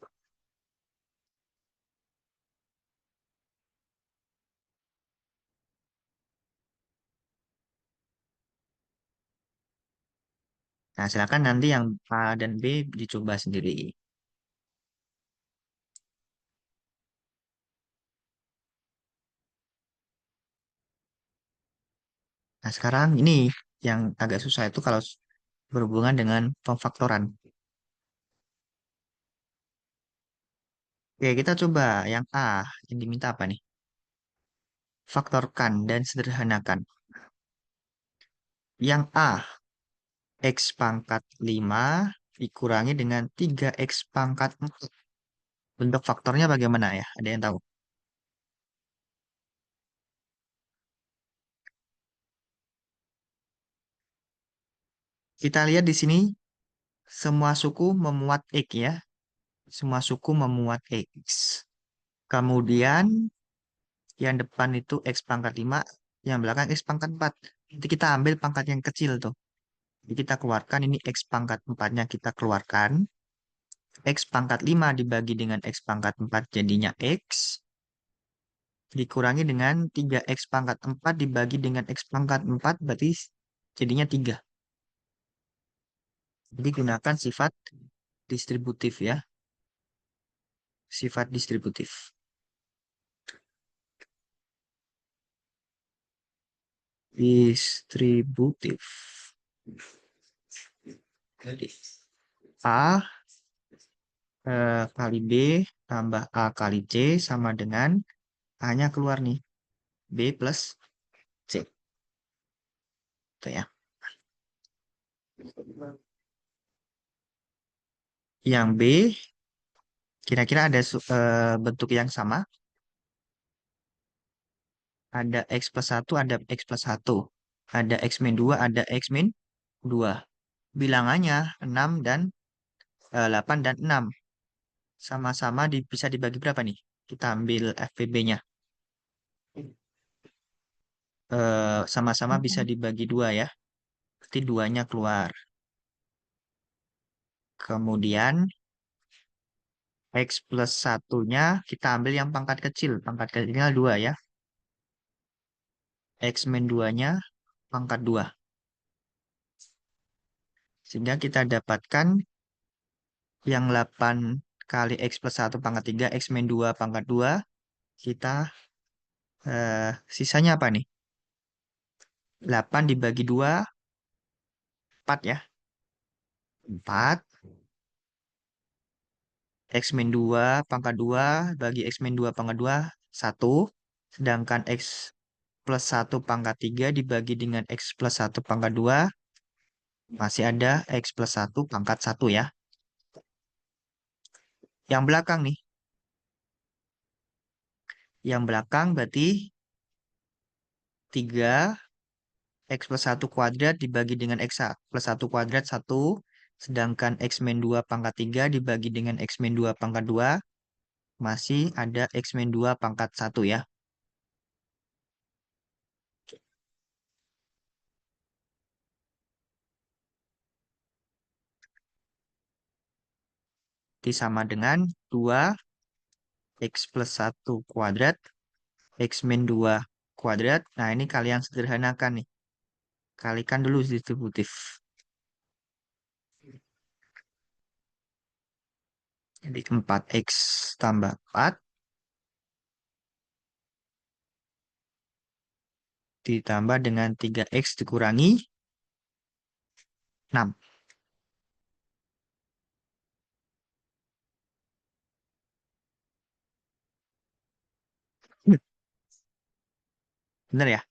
Nah, silakan nanti yang A dan B dicoba sendiri. Nah, sekarang ini yang agak susah itu kalau berhubungan dengan pemfaktoran. Oke, kita coba yang A. Yang diminta apa nih? Faktorkan dan sederhanakan. Yang A, X pangkat 5 dikurangi dengan 3X pangkat 4. Bentuk faktornya bagaimana ya? Ada yang tahu? Kita lihat di sini semua suku memuat X ya. Semua suku memuat X. Kemudian yang depan itu X pangkat 5, yang belakang X pangkat 4. Nanti kita ambil pangkat yang kecil tuh. Jadi kita keluarkan ini X pangkat 4-nya kita keluarkan. X pangkat 5 dibagi dengan X pangkat 4 jadinya X. Dikurangi dengan 3X pangkat 4 dibagi dengan X pangkat 4 berarti jadinya 3. Jadi gunakan sifat distributif ya. Sifat distributif. Distributif. Jadi A kali B tambah A kali C sama dengan A-nya keluar nih. B plus C. Itu ya. Yang B kira-kira ada bentuk yang sama. Ada X plus 1, ada X plus 1. Ada X min 2, ada X min 2. Bilangannya 6 dan 8 dan 6. Sama-sama bisa dibagi berapa nih? Kita ambil FVB-nya. Sama-sama bisa dibagi 2 ya. Berarti 2-nya keluar. Kemudian X plus 1-nya kita ambil yang pangkat kecil. Pangkat kecilnya 2 ya. X min 2-nya pangkat 2. Sehingga kita dapatkan yang 8 kali X plus 1 pangkat 3, X min 2 pangkat 2. Kita sisanya apa nih? 8 dibagi 2, 4 ya. 4. X min 2 pangkat 2 bagi X min 2 pangkat 2, 1. Sedangkan X plus 1 pangkat 3 dibagi dengan X plus 1 pangkat 2, masih ada X plus 1 pangkat 1 ya. Yang belakang nih. Yang belakang berarti 3 X plus 1 kuadrat dibagi dengan X plus 1 kuadrat 1. Sedangkan X min 2 pangkat 3 dibagi dengan X min 2 pangkat 2. Masih ada X min 2 pangkat 1 ya. Jadi sama dengan 2 X plus 1 kuadrat, X min 2 kuadrat. Nah ini kalian sederhanakan nih. Kalikan dulu distributif. Jadi 4X tambah 4 ditambah dengan 3X dikurangi 6. Bener ya?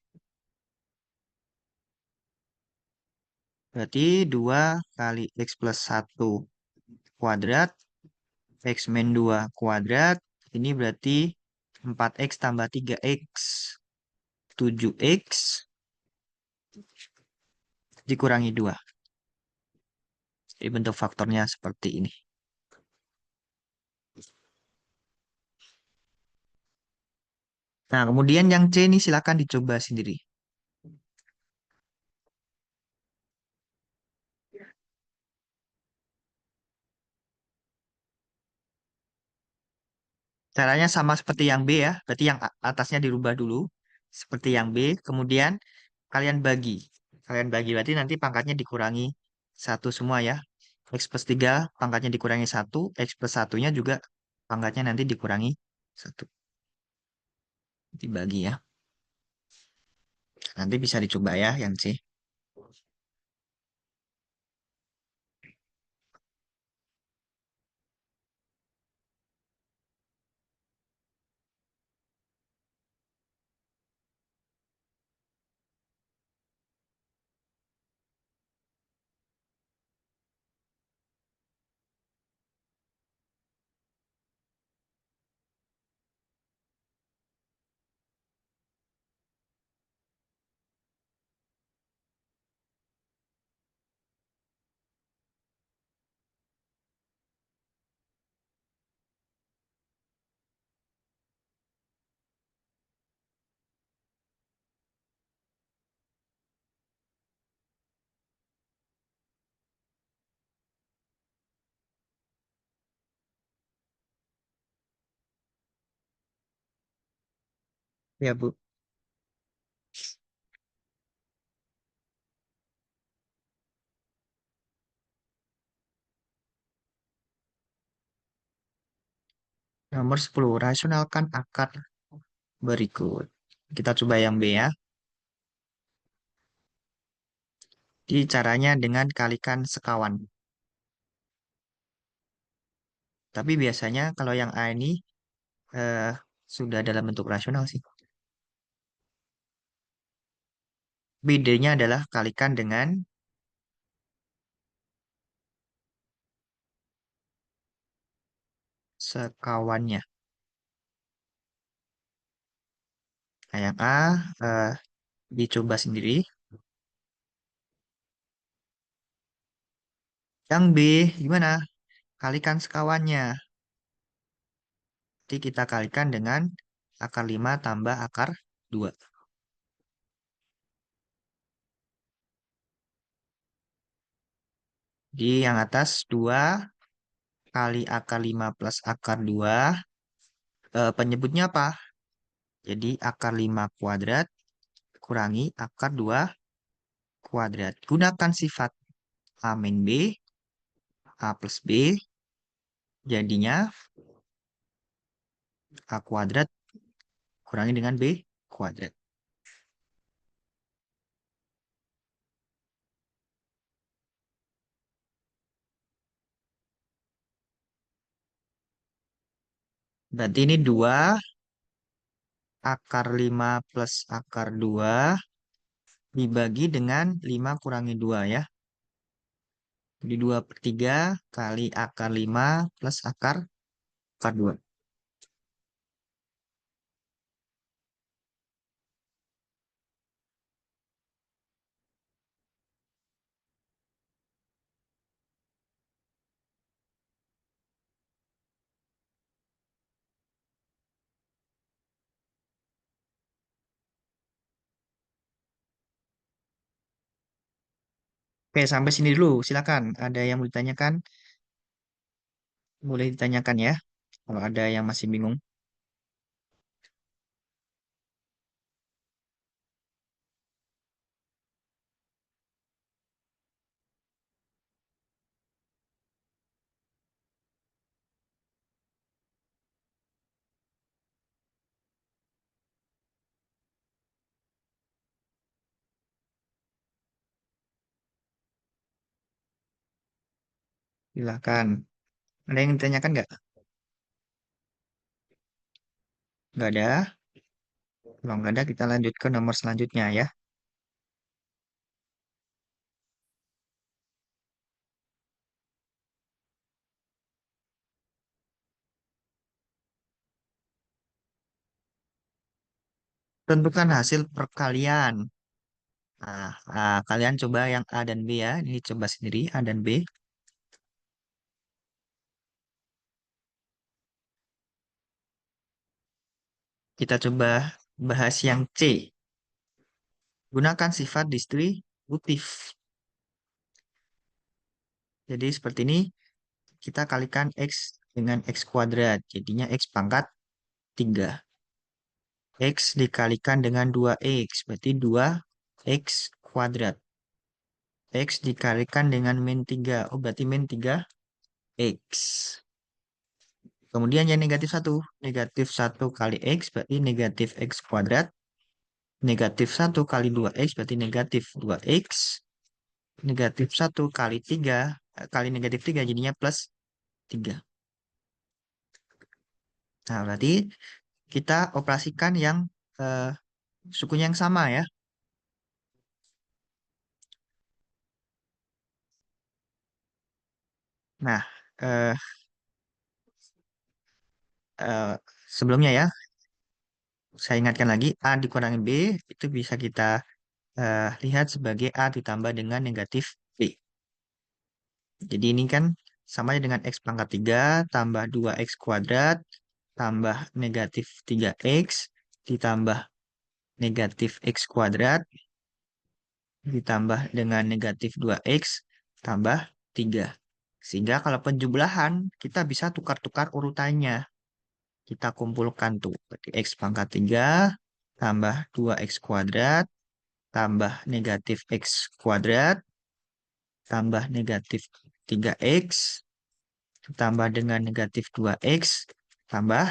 Berarti 2 kali X plus 1 kuadrat, X min 2 kuadrat. Ini berarti 4X tambah 3X. 7X dikurangi 2. Jadi bentuk faktornya seperti ini. Nah, kemudian yang C ini silakan dicoba sendiri. Caranya sama seperti yang B ya. Berarti yang atasnya dirubah dulu. Seperti yang B. Kemudian kalian bagi. Kalian bagi berarti nanti pangkatnya dikurangi 1 semua ya. X plus 3 pangkatnya dikurangi 1. X plus 1-nya juga pangkatnya nanti dikurangi 1. Dibagi ya. Nanti bisa dicoba ya yang C. Ya, Bu. Nomor 10, rasionalkan akar berikut. Kita coba yang B ya. Jadi caranya dengan kalikan sekawan. Tapi biasanya kalau yang A ini eh, sudah dalam bentuk rasional sih. Bedanya adalah kalikan dengan sekawannya. Nah, yang A eh, dicoba sendiri. Yang B gimana? Kalikan sekawannya. Jadi kita kalikan dengan akar 5 tambah akar 2. Di yang atas 2 kali akar 5 plus akar 2. Penyebutnya apa? Jadi akar 5 kuadrat kurangi akar 2 kuadrat. Gunakan sifat A min B, A plus B. Jadinya A kuadrat kurangi dengan B kuadrat. Berarti ini 2 akar 5 plus akar 2 dibagi dengan 5 kurangi 2 ya. Jadi 2/3 kali akar 5 plus akar 2. Oke, sampai sini dulu. Silakan. Ada yang mau ditanyakan? Boleh ditanyakan ya. Kalau ada yang masih bingung. Silakan. Ada yang ditanyakan nggak? Nggak ada. Kalau nggak ada, kita lanjut ke nomor selanjutnya ya. Tentukan hasil perkalian. Kalian coba yang A dan B ya. Ini coba sendiri A dan B. Kita coba bahas yang C. Gunakan sifat distributif. Jadi seperti ini, kita kalikan X dengan X kuadrat. Jadinya X pangkat 3. X dikalikan dengan 2X. Berarti 2X kuadrat. X dikalikan dengan min 3. Oh, berarti min 3X. Kemudian yang negatif 1. Negatif 1 kali X berarti negatif X kuadrat. Negatif 1 kali 2X berarti negatif 2X. Negatif 1 kali 3 kali negatif 3 jadinya plus 3. Nah, berarti kita operasikan yang eh, sukunya yang sama ya. Nah, eh, eh, sebelumnya ya, saya ingatkan lagi, A dikurangi B itu bisa kita lihat sebagai A ditambah dengan negatif B. Jadi ini kan sama dengan X pangkat 3 tambah 2X kuadrat tambah negatif 3X ditambah negatif X kuadrat ditambah dengan negatif 2X tambah 3. Sehingga kalau penjumlahan kita bisa tukar-tukar urutannya. Kita kumpulkan tuh. Berarti X pangkat 3 tambah 2X kuadrat tambah negatif X kuadrat tambah negatif 3X tambah dengan negatif 2X tambah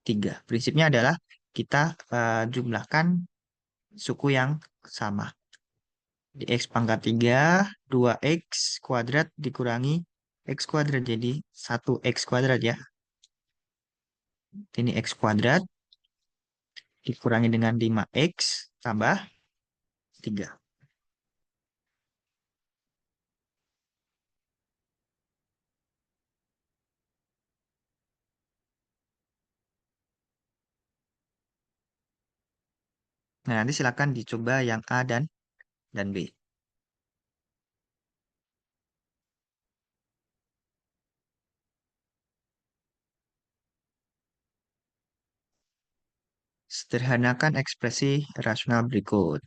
3. Prinsipnya adalah kita jumlahkan suku yang sama. Di X pangkat 3, 2X kuadrat dikurangi X kuadrat. Jadi 1X kuadrat ya. Ini X kuadrat dikurangi dengan 5X tambah 3. Nah, nanti silakan dicoba yang A dan B. Sederhanakan ekspresi rasional berikut.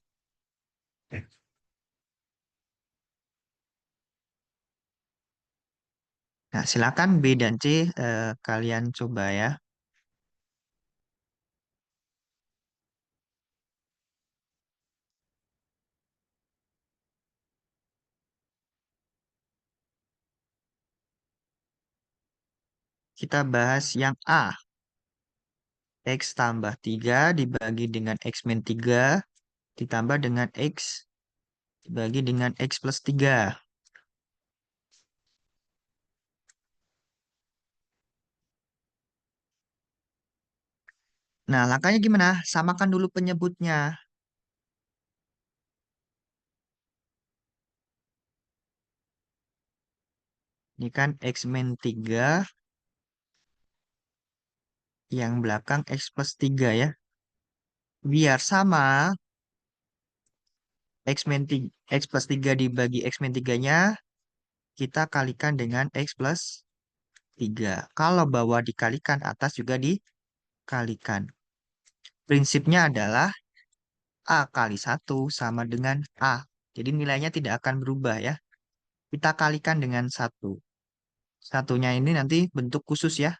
Nah, silakan B dan C kalian coba ya. Kita bahas yang A. X tambah 3 dibagi dengan X min 3 ditambah dengan X dibagi dengan X plus 3. Nah, langkahnya gimana? Samakan dulu penyebutnya. Ini kan X min 3, yang belakang X plus 3 ya. Biar sama, X plus 3 dibagi X min 3-nya, kita kalikan dengan X plus 3. Kalau bawah dikalikan, atas juga dikalikan. Prinsipnya adalah A kali 1 sama dengan A. Jadi nilainya tidak akan berubah ya. Kita kalikan dengan 1. Satunya ini nanti bentuk khusus ya.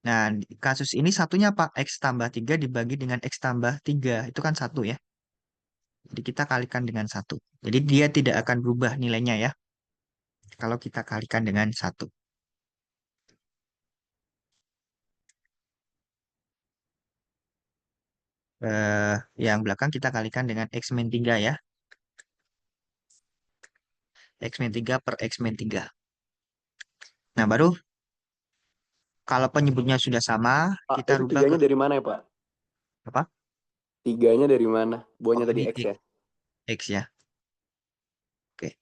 Nah, di kasus ini satunya apa? X tambah 3 dibagi dengan X tambah 3. Itu kan 1 ya. Jadi kita kalikan dengan 1. Jadi dia tidak akan berubah nilainya ya. Kalau kita kalikan dengan 1. Yang belakang kita kalikan dengan X min 3 ya. X min 3 per X min 3. Nah, baru kalau penyebutnya sudah sama, Pak, kita itu rubah ke tiganya dari mana ya, Pak? apa? Tiganya dari mana? Oh, Buahnya tadi ini X ya? X ya. Oke,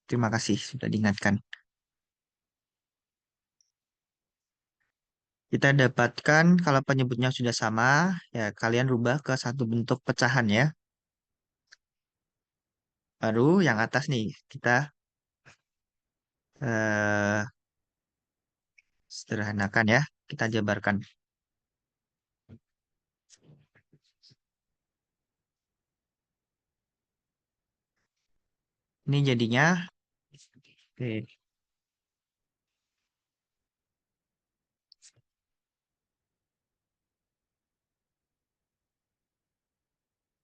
terima kasih sudah diingatkan. Kita dapatkan kalau penyebutnya sudah sama, ya kalian rubah ke satu bentuk pecahan ya. Baru yang atas nih, kita eh, sederhanakan ya. Kita jabarkan. Ini jadinya, oke,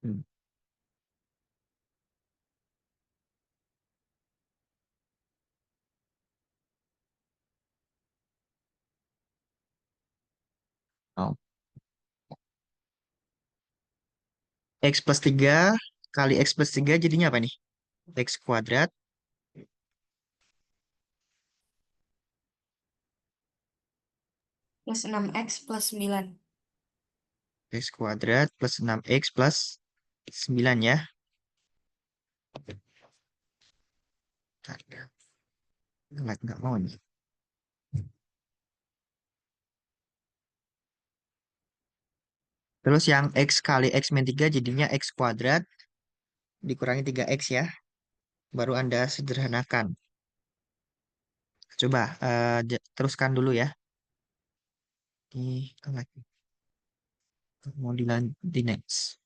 hmm, oh. X plus 3 kali X plus 3 jadinya apa nih? X kuadrat Plus 6x plus 9. X kuadrat plus 6X plus 9 ya. Bentar, nggak mau nih. Terus yang X kali X min 3 jadinya X kuadrat dikurangi 3X ya. Baru Anda sederhanakan. Coba teruskan dulu ya. Ini kan lagi mau di next.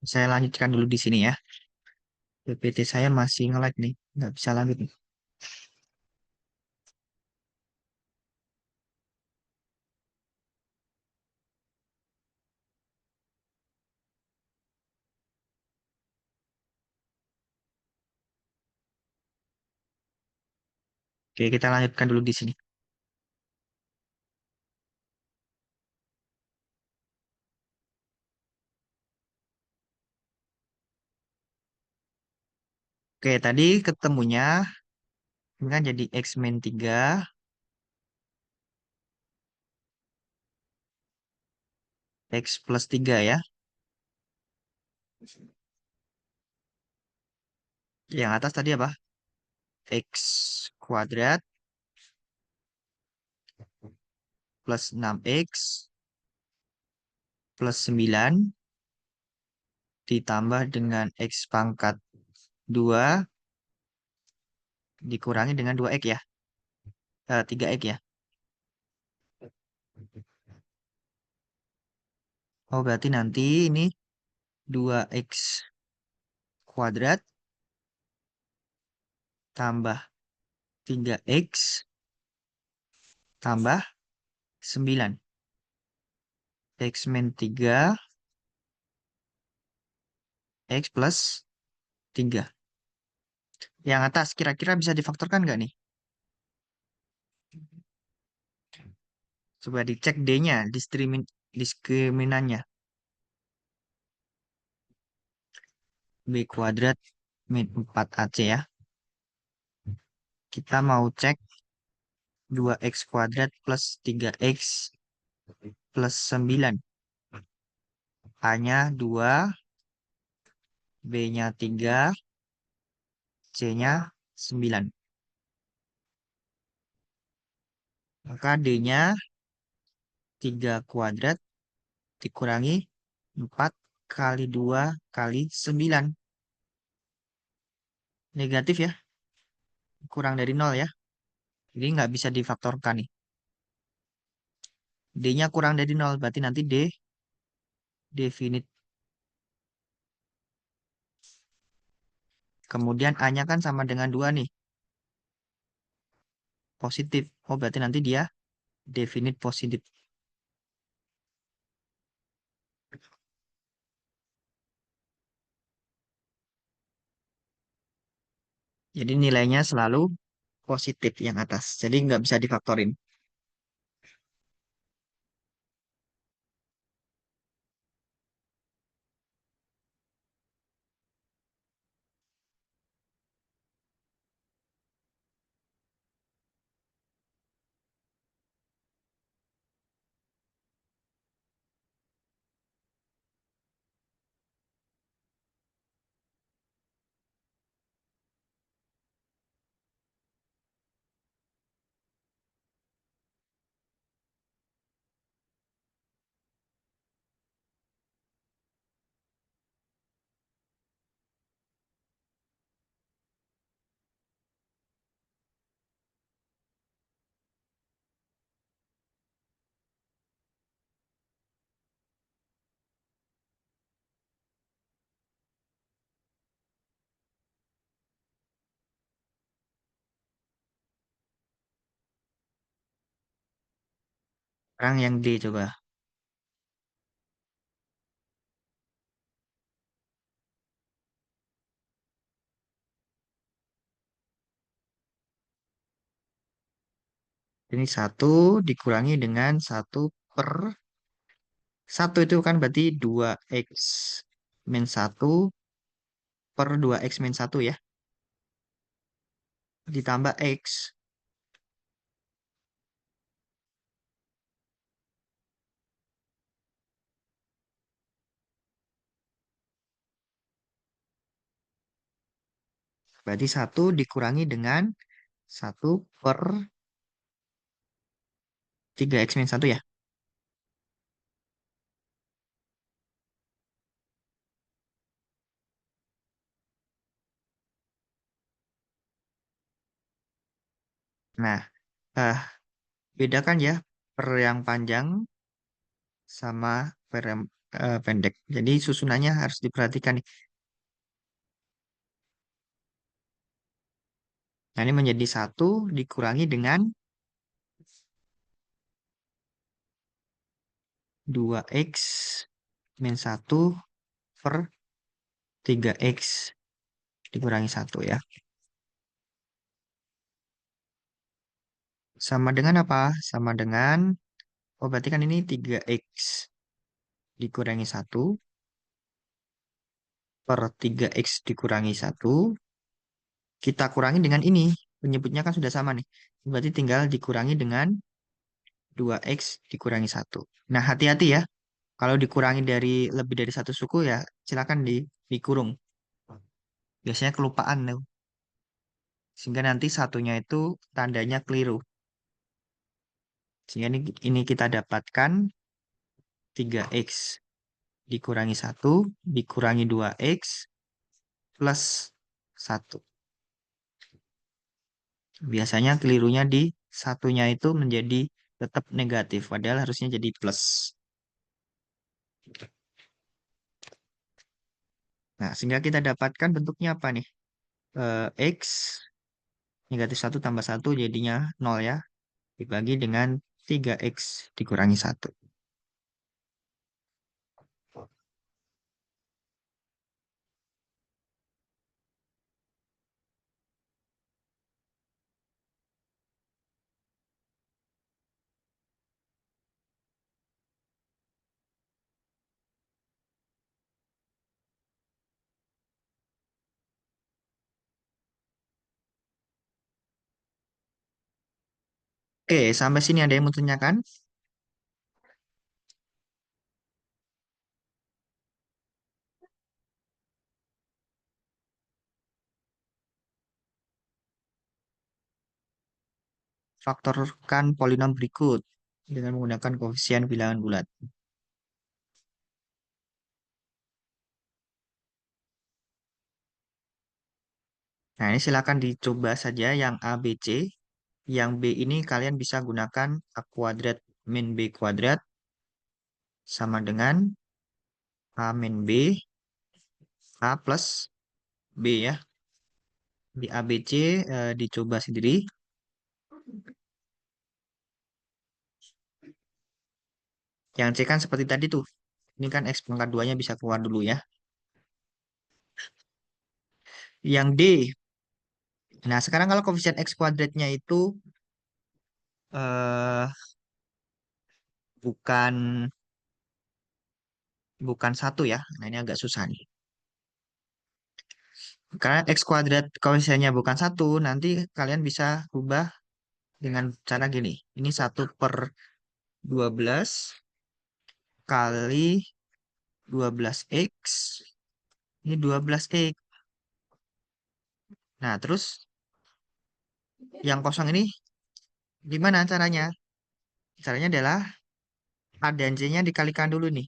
Saya lanjutkan dulu di sini ya. PPT saya masih nge-lag nih, nggak bisa lanjut nih. Oke, kita lanjutkan dulu di sini. Oke, tadi ketemunya ini kan jadi X min 3, X plus 3 ya. Yang atas tadi apa? X kuadrat plus 6X plus 9 ditambah dengan X pangkat 2 dikurangi dengan 2X ya. 3X ya. Oh, berarti nanti ini 2X kuadrat tambah 3X tambah 9. X min 3, X plus 3. Yang atas kira-kira bisa difaktorkan nggak nih? Coba dicek D-nya, diskriminannya. B kuadrat min 4AC ya. Kita mau cek 2X kuadrat plus 3X plus 9. A-nya 2, B-nya 3, C-nya 9. Maka D-nya 3 kuadrat dikurangi 4 kali 2 kali 9. Negatif ya, kurang dari 0 ya. Jadi nggak bisa difaktorkan nih. D-nya kurang dari 0, berarti nanti D definite. Kemudian A-nya kan sama dengan 2 nih, positif. Oh, berarti nanti dia definite positif. Jadi nilainya selalu positif yang atas. Jadi nggak bisa difaktorin. Sekarang yang D coba. Ini 1 dikurangi dengan 1/1 itu kan berarti 2X min 1 per 2X min 1 ya. Ditambah X. Berarti 1 dikurangi dengan 1/3X min 1 ya. Nah, eh, bedakan ya per yang panjang sama per yang pendek. Jadi susunannya harus diperhatikan nih. Nah, ini menjadi 1 dikurangi dengan 2x min 1 per 3x dikurangi 1 ya. Sama dengan apa? Sama dengan, oh berarti kan ini 3x dikurangi 1 per 3x dikurangi 1. Kita kurangi dengan ini. Penyebutnya kan sudah sama nih. Berarti tinggal dikurangi dengan 2x dikurangi 1. Nah, hati-hati ya. Kalau dikurangi dari lebih dari satu suku ya silakan dikurung. Biasanya kelupaan tuh. Sehingga nanti satunya itu tandanya keliru. Sehingga ini kita dapatkan 3x dikurangi 1 dikurangi 2x plus 1. Biasanya kelirunya di satunya itu menjadi tetap negatif. Padahal harusnya jadi plus. Nah, sehingga kita dapatkan bentuknya apa nih? X negatif 1 tambah 1 jadinya 0 ya. Dibagi dengan 3x dikurangi 1. Oke, sampai sini ada yang mau tanyakan? Faktorkan polinom berikut dengan menggunakan koefisien bilangan bulat. Nah, ini silakan dicoba saja yang A, B, C. Yang B ini kalian bisa gunakan A kuadrat min B kuadrat sama dengan A min B, A plus B ya. Di A, B, C dicoba sendiri. Yang C kan seperti tadi tuh. Ini kan X pangkat 2-nya bisa keluar dulu ya. Yang D. Nah, sekarang kalau koefisien X kuadratnya itu eh, bukan bukan 1 ya. Nah, ini agak susah nih. Karena X kuadrat koefisiennya bukan 1, nanti kalian bisa ubah dengan cara gini. Ini 1/12 kali 12x. Ini 12x. Nah, terus yang kosong ini gimana caranya? Caranya adalah A dan C-nya dikalikan dulu nih.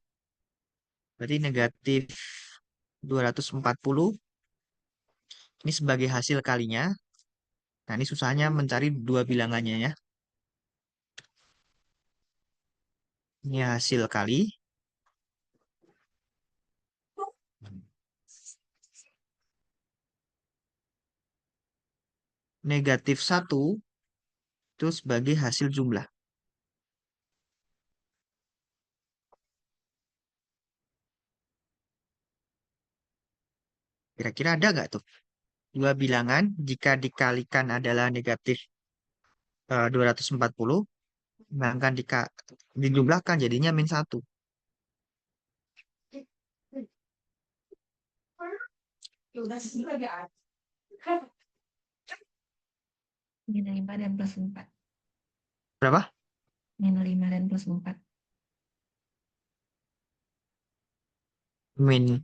Berarti negatif 240. Ini sebagai hasil kalinya. Nah, ini susahnya mencari dua bilangannya ya. Ini hasil kali. Negatif 1 itu sebagai hasil jumlah. Kira-kira ada nggak tuh? Dua bilangan jika dikalikan adalah negatif 240. Sedangkan dijumlahkan jadinya min 1. Min 5 dan plus 4. Berapa? Min 5 dan plus 4. Min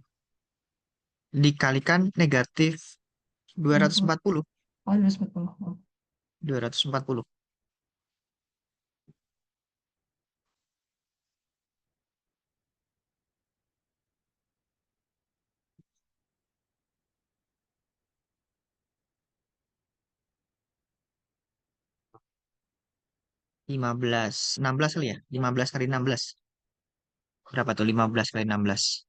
dikalikan negatif 240. Oh, 240. Oh. 240. 15. 16 kali ya? 15 kali 16. Berapa tuh 15 kali 16?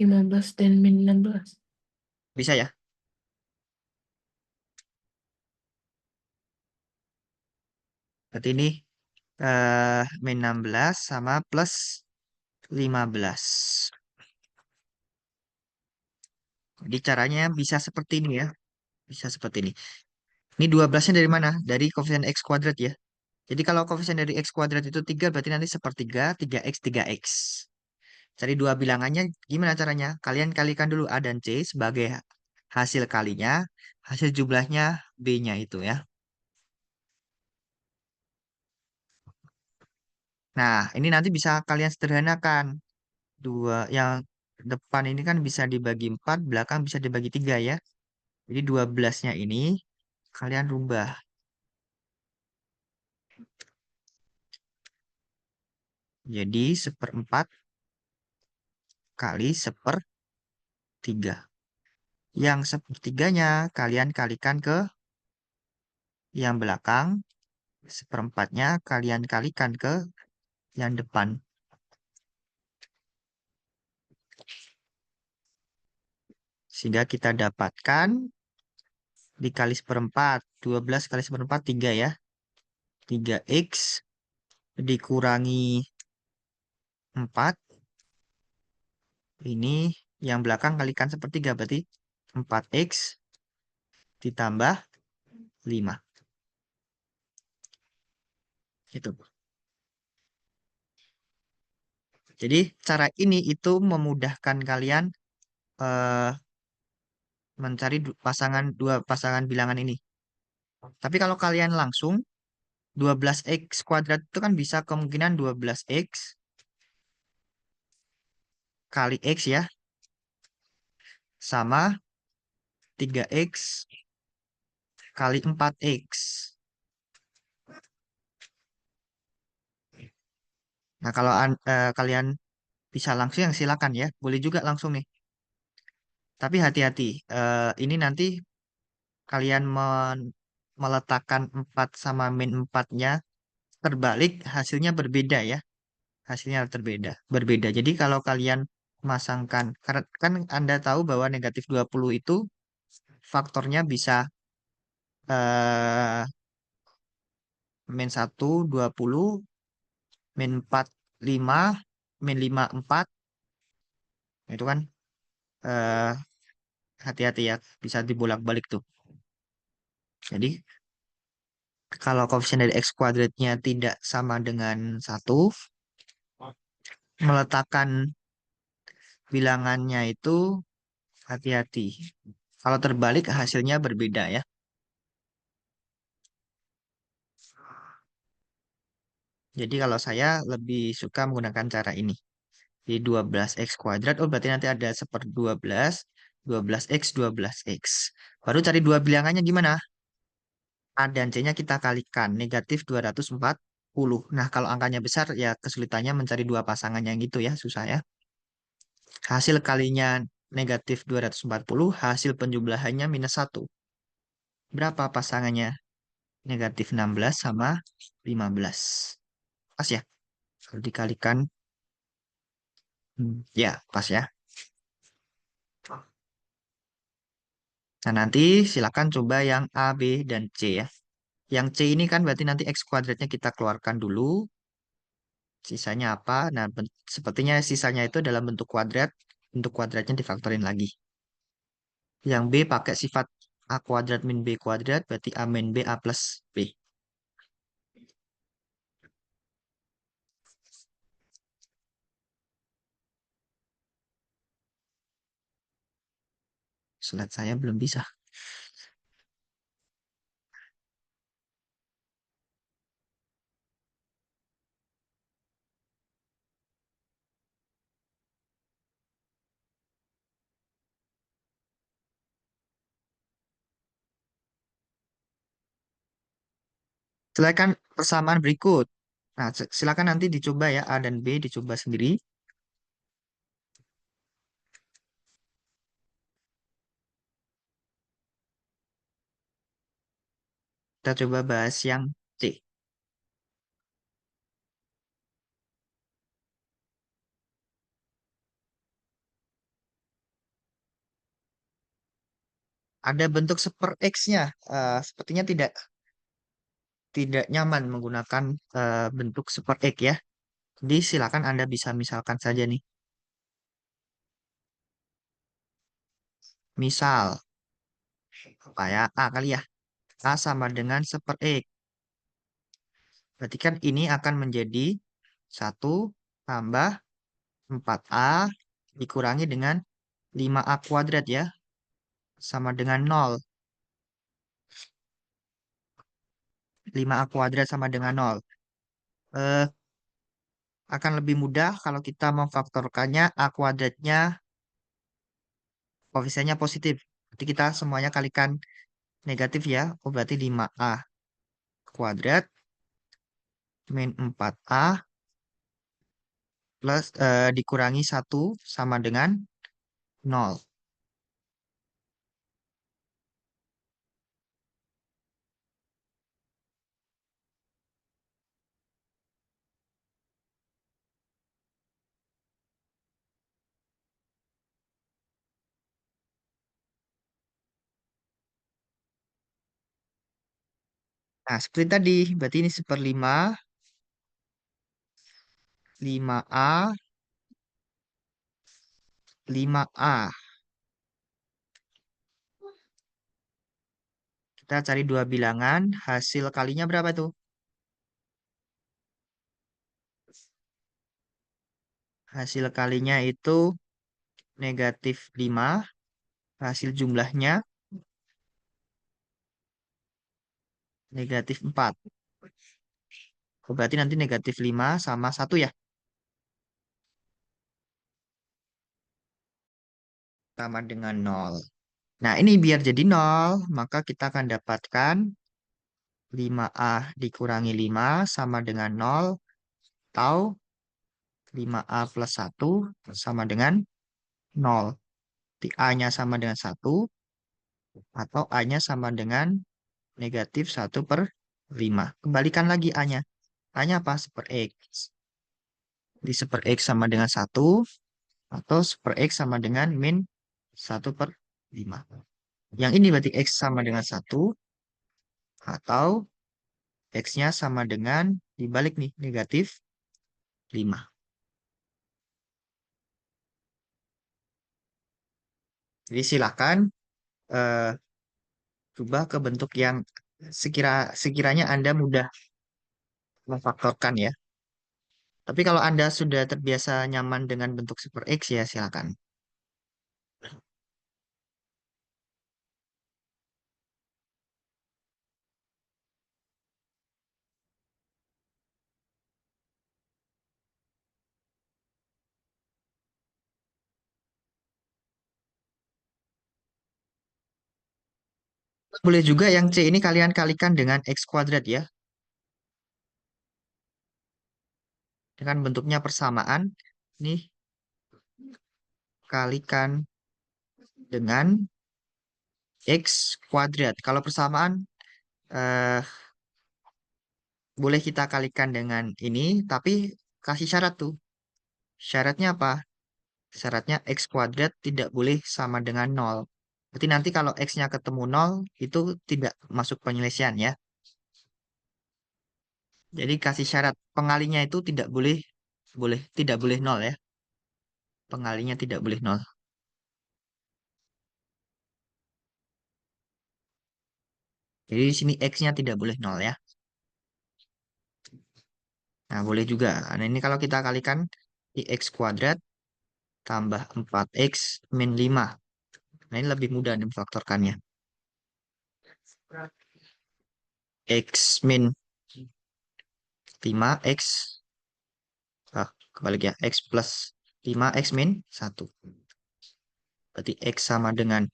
15 dan min 16. Bisa ya? Berarti ini min 16 sama plus 15. Jadi caranya bisa seperti ini ya. Bisa seperti ini. Ini 12-nya dari mana? Dari koefisien X kuadrat ya. Jadi kalau koefisien dari X kuadrat itu 3 berarti nanti sepertiga 3X 3X. Cari dua bilangannya gimana caranya? Kalian kalikan dulu A dan C sebagai hasil kalinya. Hasil jumlahnya B-nya itu ya. Nah, ini nanti bisa kalian sederhanakan. Dua yang depan ini kan bisa dibagi 4, belakang bisa dibagi 3 ya. Jadi 12-nya ini kalian rubah. Jadi seperempat kali sepertiga. Yang sepertiganya kalian kalikan ke yang belakang. Seperempatnya kalian kalikan ke yang depan. Sehingga kita dapatkan dikali seperempat. 12 kali seperempat 3 ya. 3X dikurangi 4. Ini yang belakang kalikan sepertiga berarti 4X ditambah 5. Itu. Jadi cara ini itu memudahkan kalian eh, mencari dua pasangan bilangan ini. Tapi kalau kalian langsung 12X kuadrat itu kan bisa kemungkinan 12X kali X ya sama 3X kali 4X. Nah, kalau kalian bisa langsung yang silakan ya. Boleh juga langsung nih. Tapi hati-hati. Ini nanti kalian meletakkan 4 sama min 4-nya terbalik, hasilnya berbeda ya. Hasilnya berbeda. Berbeda. Jadi kalau kalian memasangkan, karena kan Anda tahu bahwa negatif 20 itu faktornya bisa eh, min 1, 20, min 4, 5, min 5, 4. Itu kan eh, hati-hati ya, bisa dibolak-balik tuh. Jadi kalau koefisien dari X kuadratnya tidak sama dengan 1, meletakkan bilangannya itu hati-hati. Kalau terbalik hasilnya berbeda ya. Jadi kalau saya lebih suka menggunakan cara ini. Di 12X kuadrat, oh berarti nanti ada 1/12, 12X, 12X. Baru cari dua bilangannya gimana? A dan C-nya kita kalikan, negatif 240. Nah, kalau angkanya besar, ya kesulitannya mencari dua pasangan yang itu ya, susah ya. Hasil kalinya negatif 240, hasil penjumlahannya minus 1. Berapa pasangannya? Negatif 16 sama 15. Pas ya? Kalau dikalikan, ya pas ya. Nah, nanti silakan coba yang A, B, dan C ya. Yang C ini kan berarti nanti X kuadratnya kita keluarkan dulu. Sisanya apa? Nah, sepertinya sisanya itu dalam bentuk kuadrat. Bentuk kuadratnya difaktorin lagi. Yang B pakai sifat A kuadrat min B kuadrat. Berarti A min B A plus B. Slide saya belum bisa. Silakan persamaan berikut. Nah, silakan nanti dicoba ya A dan B dicoba sendiri. Kita coba bahas yang C. Ada bentuk super X-nya. Sepertinya tidak nyaman menggunakan bentuk super X ya. Jadi silakan Anda bisa misalkan saja nih. Misal, apa ya? A kali ya. A sama dengan super X. Berarti kan ini akan menjadi 1 tambah 4A dikurangi dengan 5A kuadrat ya. Sama dengan 0. 5A kuadrat sama dengan 0. Eh, akan lebih mudah kalau kita memfaktorkannya A kuadratnya koefisiennya positif. Jadi kita semuanya kalikan negatif ya. Oh berarti 5A kuadrat min 4A plus dikurangi 1 sama dengan 0. Nah, seperti tadi, berarti ini 1/5, 5A, 5A. Kita cari dua bilangan, hasil kalinya berapa tuh? Hasil kalinya itu -5, hasil jumlahnya -4. Oh, berarti nanti -5 sama 1 ya, sama dengan 0. Nah, ini biar jadi 0, maka kita akan dapatkan 5A dikurangi 5 sama dengan 0, atau 5A plus 1 sama dengan 0. Di A-nya sama dengan 1, atau A-nya sama dengan -1/5. Kembalikan lagi A-nya. A-nya apa? Super X. Di super X sama dengan 1, atau super X sama dengan -1/5. Yang ini berarti X sama dengan 1, atau X-nya sama dengan dibalik nih, -5. Jadi silakan eh, coba ke bentuk yang sekiranya Anda mudah memfaktorkan ya. Tapi kalau Anda sudah terbiasa nyaman dengan bentuk super X ya silakan. Boleh juga yang C ini kalian kalikan dengan X kuadrat ya. Dengan bentuknya persamaan. Nih, kalikan dengan X kuadrat. Kalau persamaan, eh, boleh kita kalikan dengan ini, tapi kasih syarat tuh. Syaratnya apa? Syaratnya X kuadrat tidak boleh sama dengan 0. Berarti nanti kalau X-nya ketemu 0, itu tidak masuk penyelesaian ya. Jadi kasih syarat pengalinya itu tidak boleh 0 ya. Pengalinya tidak boleh 0. Jadi di sini X-nya tidak boleh 0 ya. Nah, boleh juga. Nah, ini kalau kita kalikan di X kuadrat tambah 4X min 5. Nah, ini lebih mudah nih memfaktorkannya. X min 5X. Kebalik ya. X plus 5X min 1. Berarti X sama dengan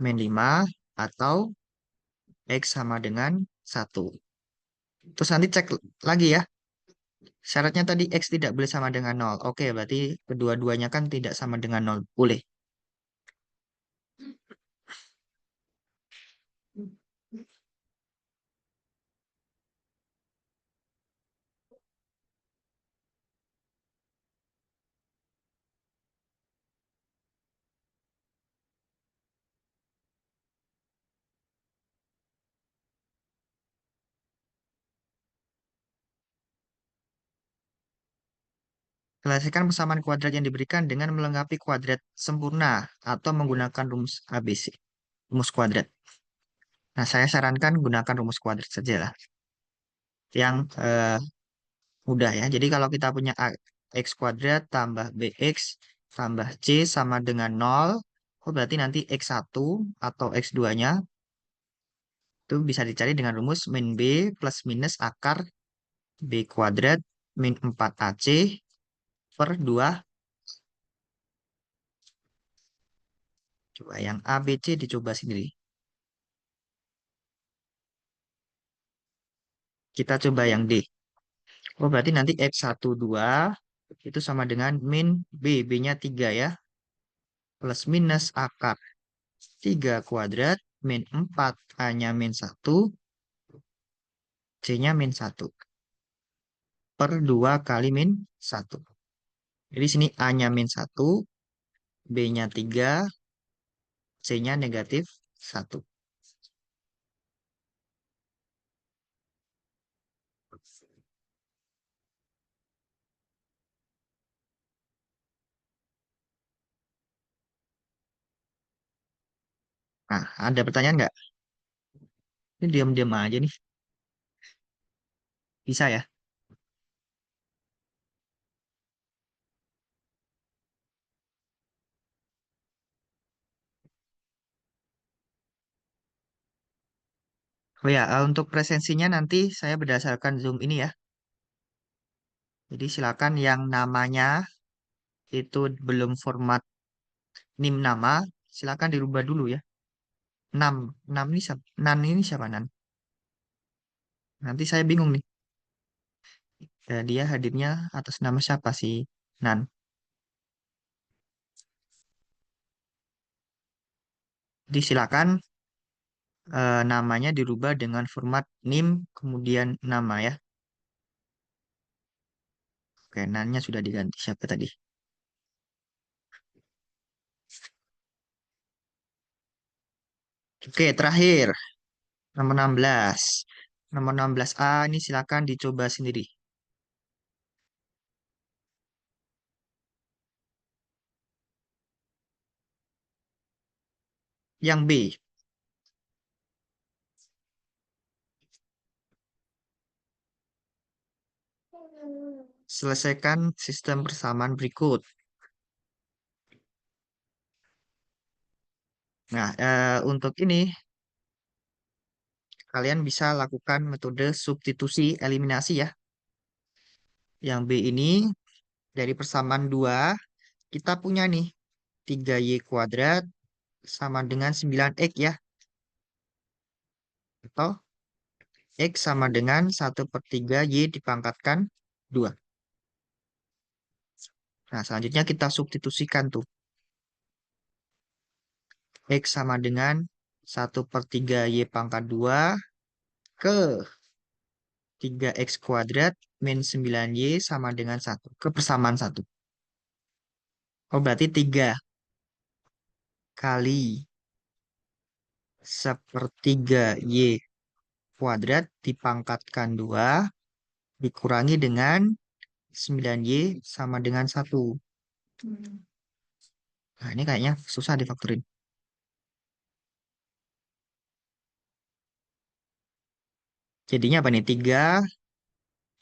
min 5 atau X sama dengan 1. Terus nanti cek lagi ya. Syaratnya tadi X tidak boleh sama dengan 0. Oke, berarti kedua-duanya kan tidak sama dengan 0. Boleh. Selesaikan persamaan kuadrat yang diberikan dengan melengkapi kuadrat sempurna atau menggunakan rumus ABC, rumus kuadrat. Nah, saya sarankan gunakan rumus kuadrat saja lah, yang mudah ya. Jadi kalau kita punya x kuadrat tambah bx tambah c sama dengan 0, oh berarti nanti x1 atau x2-nya itu bisa dicari dengan rumus min b plus minus akar b kuadrat min 4ac per 2. Coba yang A, B, C dicoba sendiri. Kita coba yang D. Oh, berarti nanti X1, 2 itu sama dengan min B. B-nya 3 ya. Plus minus akar 3 kuadrat min 4. A-nya min 1. C-nya min 1. Per 2 kali min 1. Jadi sini A-nya min 1. B-nya 3. C-nya negatif 1. Nah, ada pertanyaan nggak? Ini diam-diam aja nih. Bisa ya? Oh ya, untuk presensinya nanti saya berdasarkan Zoom ini ya. Jadi silakan yang namanya itu belum format NIM nama, silakan dirubah dulu ya. 6 6 ini siapa? Nan ini siapa Nan? Nanti saya bingung nih. Dia hadirnya atas nama siapa sih Nan? Jadi silakan namanya dirubah dengan format NIM kemudian nama ya. Oke, Nannya sudah diganti. Siapa tadi? Oke, terakhir nomor 16. Nomor 16A ini silakan dicoba sendiri. Yang B, selesaikan sistem persamaan berikut. Nah, untuk ini kalian bisa lakukan metode substitusi eliminasi ya. Yang B ini dari persamaan 2 kita punya nih 3y kuadrat sama dengan 9x ya. Atau x sama dengan 1/3 y dipangkatkan 2. Nah, selanjutnya kita substitusikan tuh. X sama dengan 1/3 y pangkat 2 ke 3x kuadrat min 9y sama dengan 1. Ke persamaan 1. Oh, berarti 3 kali 1/3 y kuadrat dipangkatkan 2 dikurangi dengan 9y sama dengan 1. Nah, ini kayaknya susah difaktorin. Jadinya apa nih? 3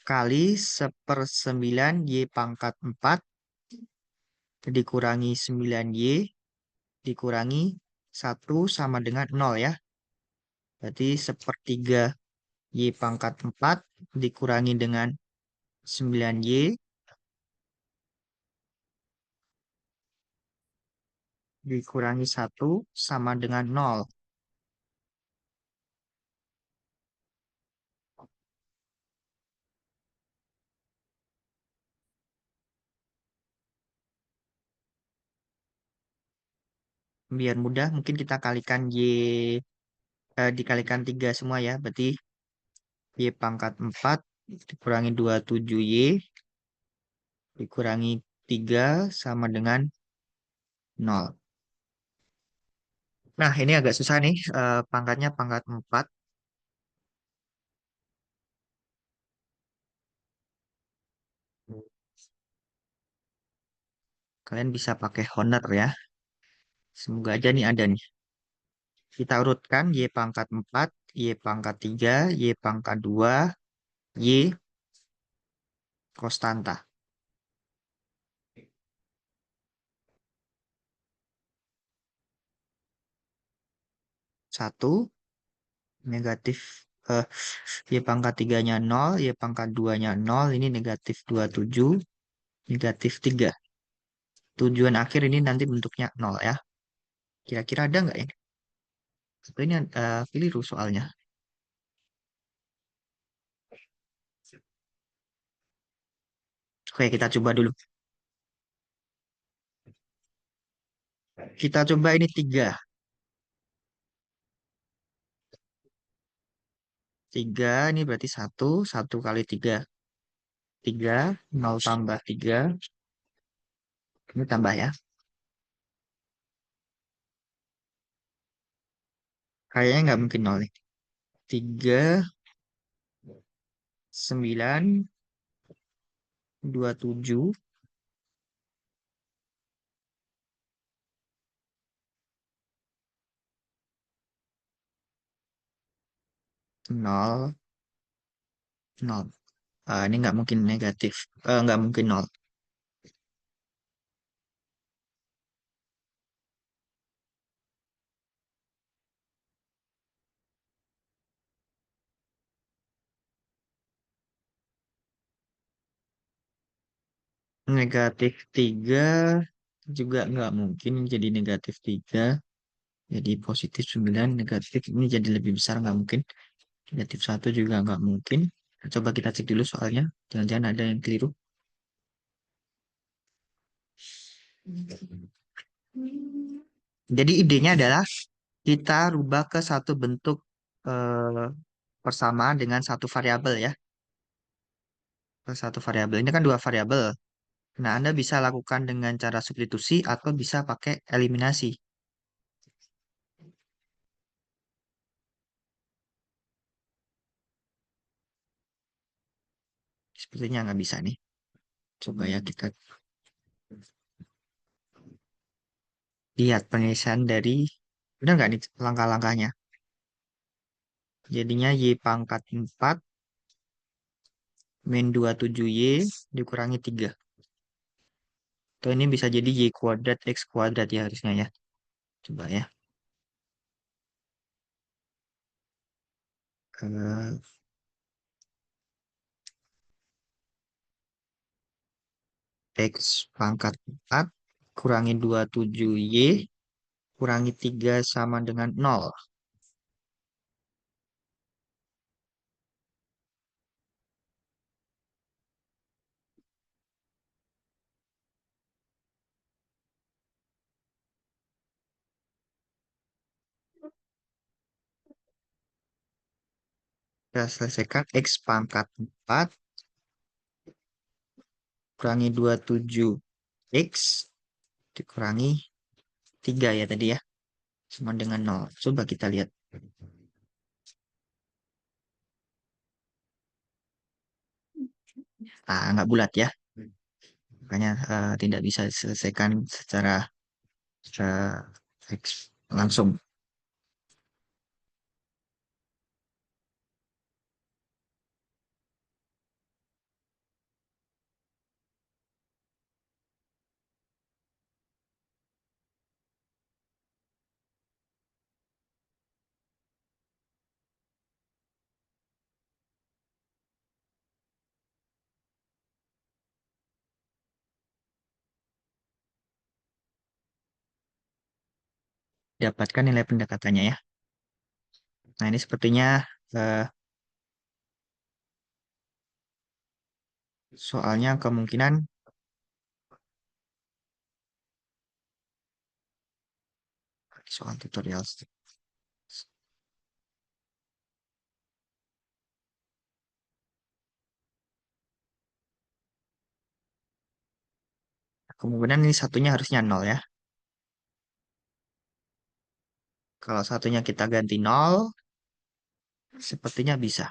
kali 1/9 y pangkat 4 dikurangi 9y dikurangi 1 sama dengan 0 ya. Berarti 1/3 y pangkat 4 dikurangi dengan 9y dikurangi 1 sama dengan 0. Biar mudah mungkin kita kalikan dikalikan 3 semua ya. Berarti y pangkat 4 dikurangi 27y dikurangi 3 sama dengan 0. Nah, ini agak susah nih. Pangkatnya pangkat 4. Kalian bisa pakai honor ya. Semoga aja nih ada nih. Kita urutkan Y pangkat 4, Y pangkat 3, Y pangkat 2, Y konstanta. 1, negatif eh, Y pangkat 3-nya 0, Y pangkat 2-nya 0, ini negatif 27, negatif 3. Tujuan akhir ini nanti bentuknya 0 ya. Kira-kira ada nggak ya? Atau ini keliru soalnya. Oke, kita coba dulu. Kita coba ini 3. 3 ini berarti 1, 1 kali 3. 3, 0 tambah 3. Ini tambah ya. Kayaknya nggak mungkin 0 nih. 3, 9, 27, 0, 0. Ini nggak mungkin negatif. Nggak mungkin 0. Negatif 3 juga nggak mungkin jadi negatif 3. Jadi positif 9, negatif ini jadi lebih besar nggak mungkin. Negatif 1 juga nggak mungkin. Coba kita cek dulu soalnya. Jangan-jangan ada yang keliru. Jadi idenya adalah kita rubah ke satu bentuk eh, persamaan dengan satu variabel ya. Ke satu variabel. Ini kan dua variabel. Nah, Anda bisa lakukan dengan cara substitusi atau bisa pakai eliminasi. Sepertinya nggak bisa nih. Coba ya kita lihat penyelesaian dari, benar nggak nih langkah-langkahnya? Jadinya Y pangkat 4 min 27Y dikurangi 3. Atau ini bisa jadi Y kuadrat X kuadrat ya harusnya ya. Coba ya. Eh, X pangkat 4 kurangi 27Y kurangi 3 sama dengan 0. Kita selesaikan X pangkat 4 kurangi 27X dikurangi 3 ya tadi ya. Sama dengan 0. Coba kita lihat. Nggak bulat ya. Makanya tidak bisa diselesaikan secara langsung. Dapatkan nilai pendekatannya ya. Nah ini sepertinya eh, soalnya kemungkinan soal tutorial. Kemungkinan ini satunya harusnya 0 ya. Kalau satunya kita ganti 0, sepertinya bisa.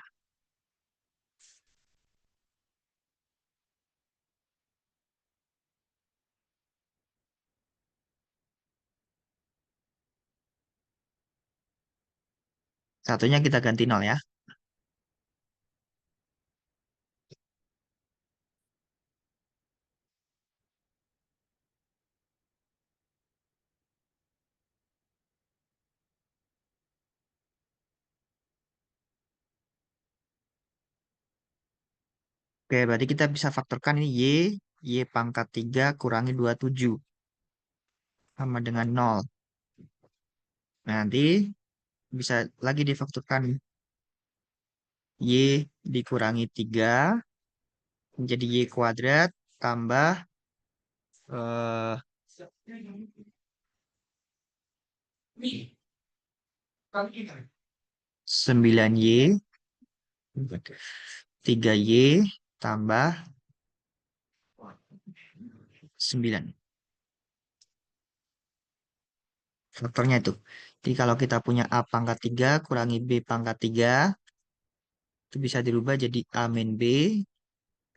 Satunya kita ganti 0 ya. Oke, berarti kita bisa faktorkan ini Y pangkat 3 kurangi 27 sama dengan 0. Nanti bisa lagi difaktorkan Y dikurangi 3 menjadi Y kuadrat tambah eh, 9Y 3Y tambah 9. Faktornya itu. Jadi kalau kita punya A pangkat 3 kurangi B pangkat 3, itu bisa dirubah jadi A min B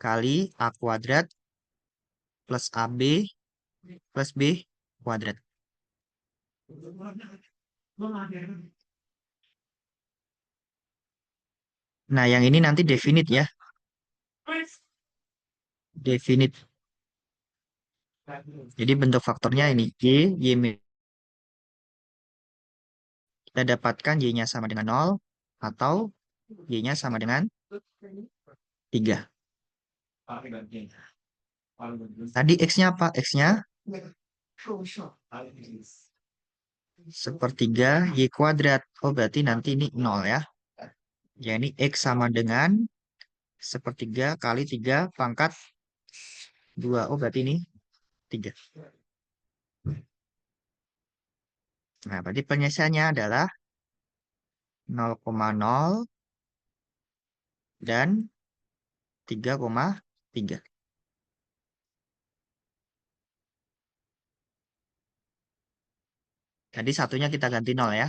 kali A kuadrat plus AB plus B kuadrat. Nah, yang ini nanti definite ya. Definite. Jadi bentuk faktornya ini Y min. Kita dapatkan Y-nya sama dengan 0 atau Y-nya sama dengan 3. Tadi X-nya apa? X-nya sepertiga Y kuadrat. Oh, berarti nanti ini 0 ya. Jadi X sama dengan sepertiga kali 3 pangkat 2. Oh, berarti ini 3. Nah, berarti penyelesaiannya adalah 0,0 dan 3,3. Tadi satunya kita ganti 0 ya.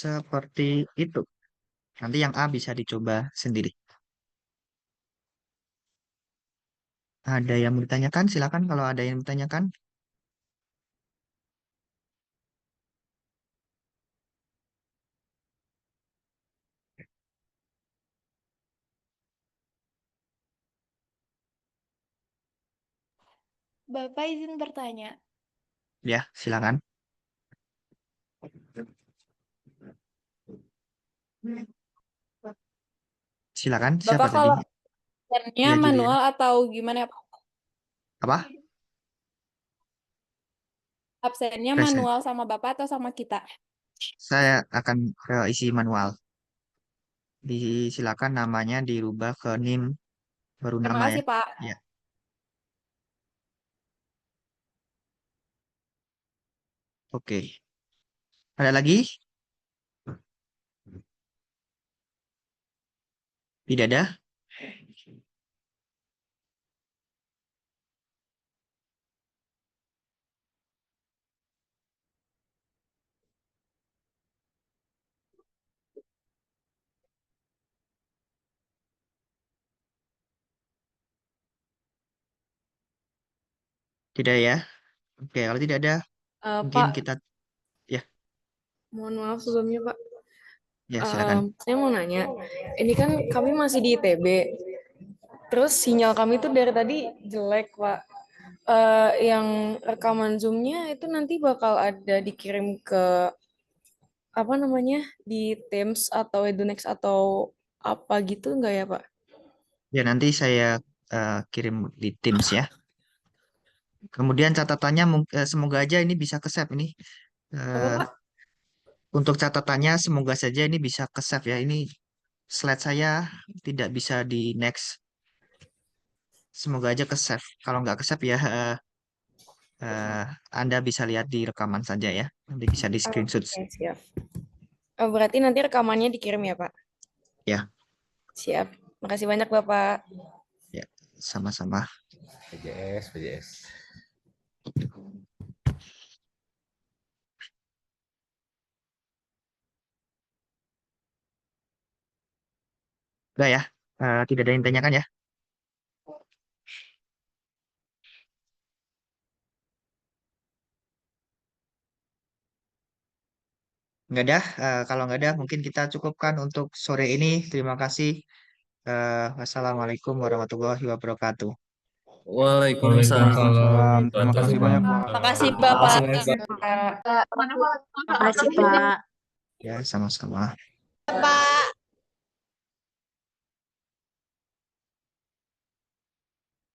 Seperti itu. Nanti yang A bisa dicoba sendiri. Ada yang mau ditanyakan? Silakan kalau ada yang ditanyakan. Bapak izin bertanya. Ya, silakan. Silakan. Siapa Bapak tadi? kalau absennya Ya, Julian. manual atau gimana ya, Pak? Apa? Absennya Present. manual sama Bapak atau sama kita? Saya akan isi manual. Silakan namanya dirubah ke NIM baru Terima nama ya. kasih, Pak. Ya, oke. Ada lagi? Tidak ada? Tidak ya? Oke, kalau tidak ada, mungkin Pak, kita ya, mohon maaf sebelumnya Pak. ya silakan. Saya mau nanya, ini kan kami masih di ITB, terus sinyal kami tuh dari tadi jelek Pak. Yang rekaman Zoom-nya itu nanti bakal ada dikirim ke apa namanya di Teams atau Edunex atau apa gitu nggak ya Pak? Ya, nanti saya kirim di Teams ya. Kemudian catatannya semoga aja ini bisa ke-save ini. Apa Eh, Pak? untuk catatannya semoga saja ini bisa ke-save ya. Ini slide saya tidak bisa di next. Semoga aja ke-save. Kalau nggak ke-save ya eh, Anda bisa lihat di rekaman saja ya. Nanti bisa di screenshot. Oke, siap. Berarti nanti rekamannya dikirim ya Pak? Ya, Siap. Makasih banyak Bapak. ya, sama-sama. PJS, PJS. Udah ya. Tidak ada yang tanyakan ya. Nggak ada. Kalau nggak ada, mungkin kita cukupkan untuk sore ini. Terima kasih. Wassalamualaikum warahmatullahi wabarakatuh. Waalaikumsalam. Waalaikumsalam. Terima Wabarakatuh, kasih banyak, Pak. Makasih Terima Bapak. kasih Pak. Makasih, Pak. Ya, sama-sama. Pak.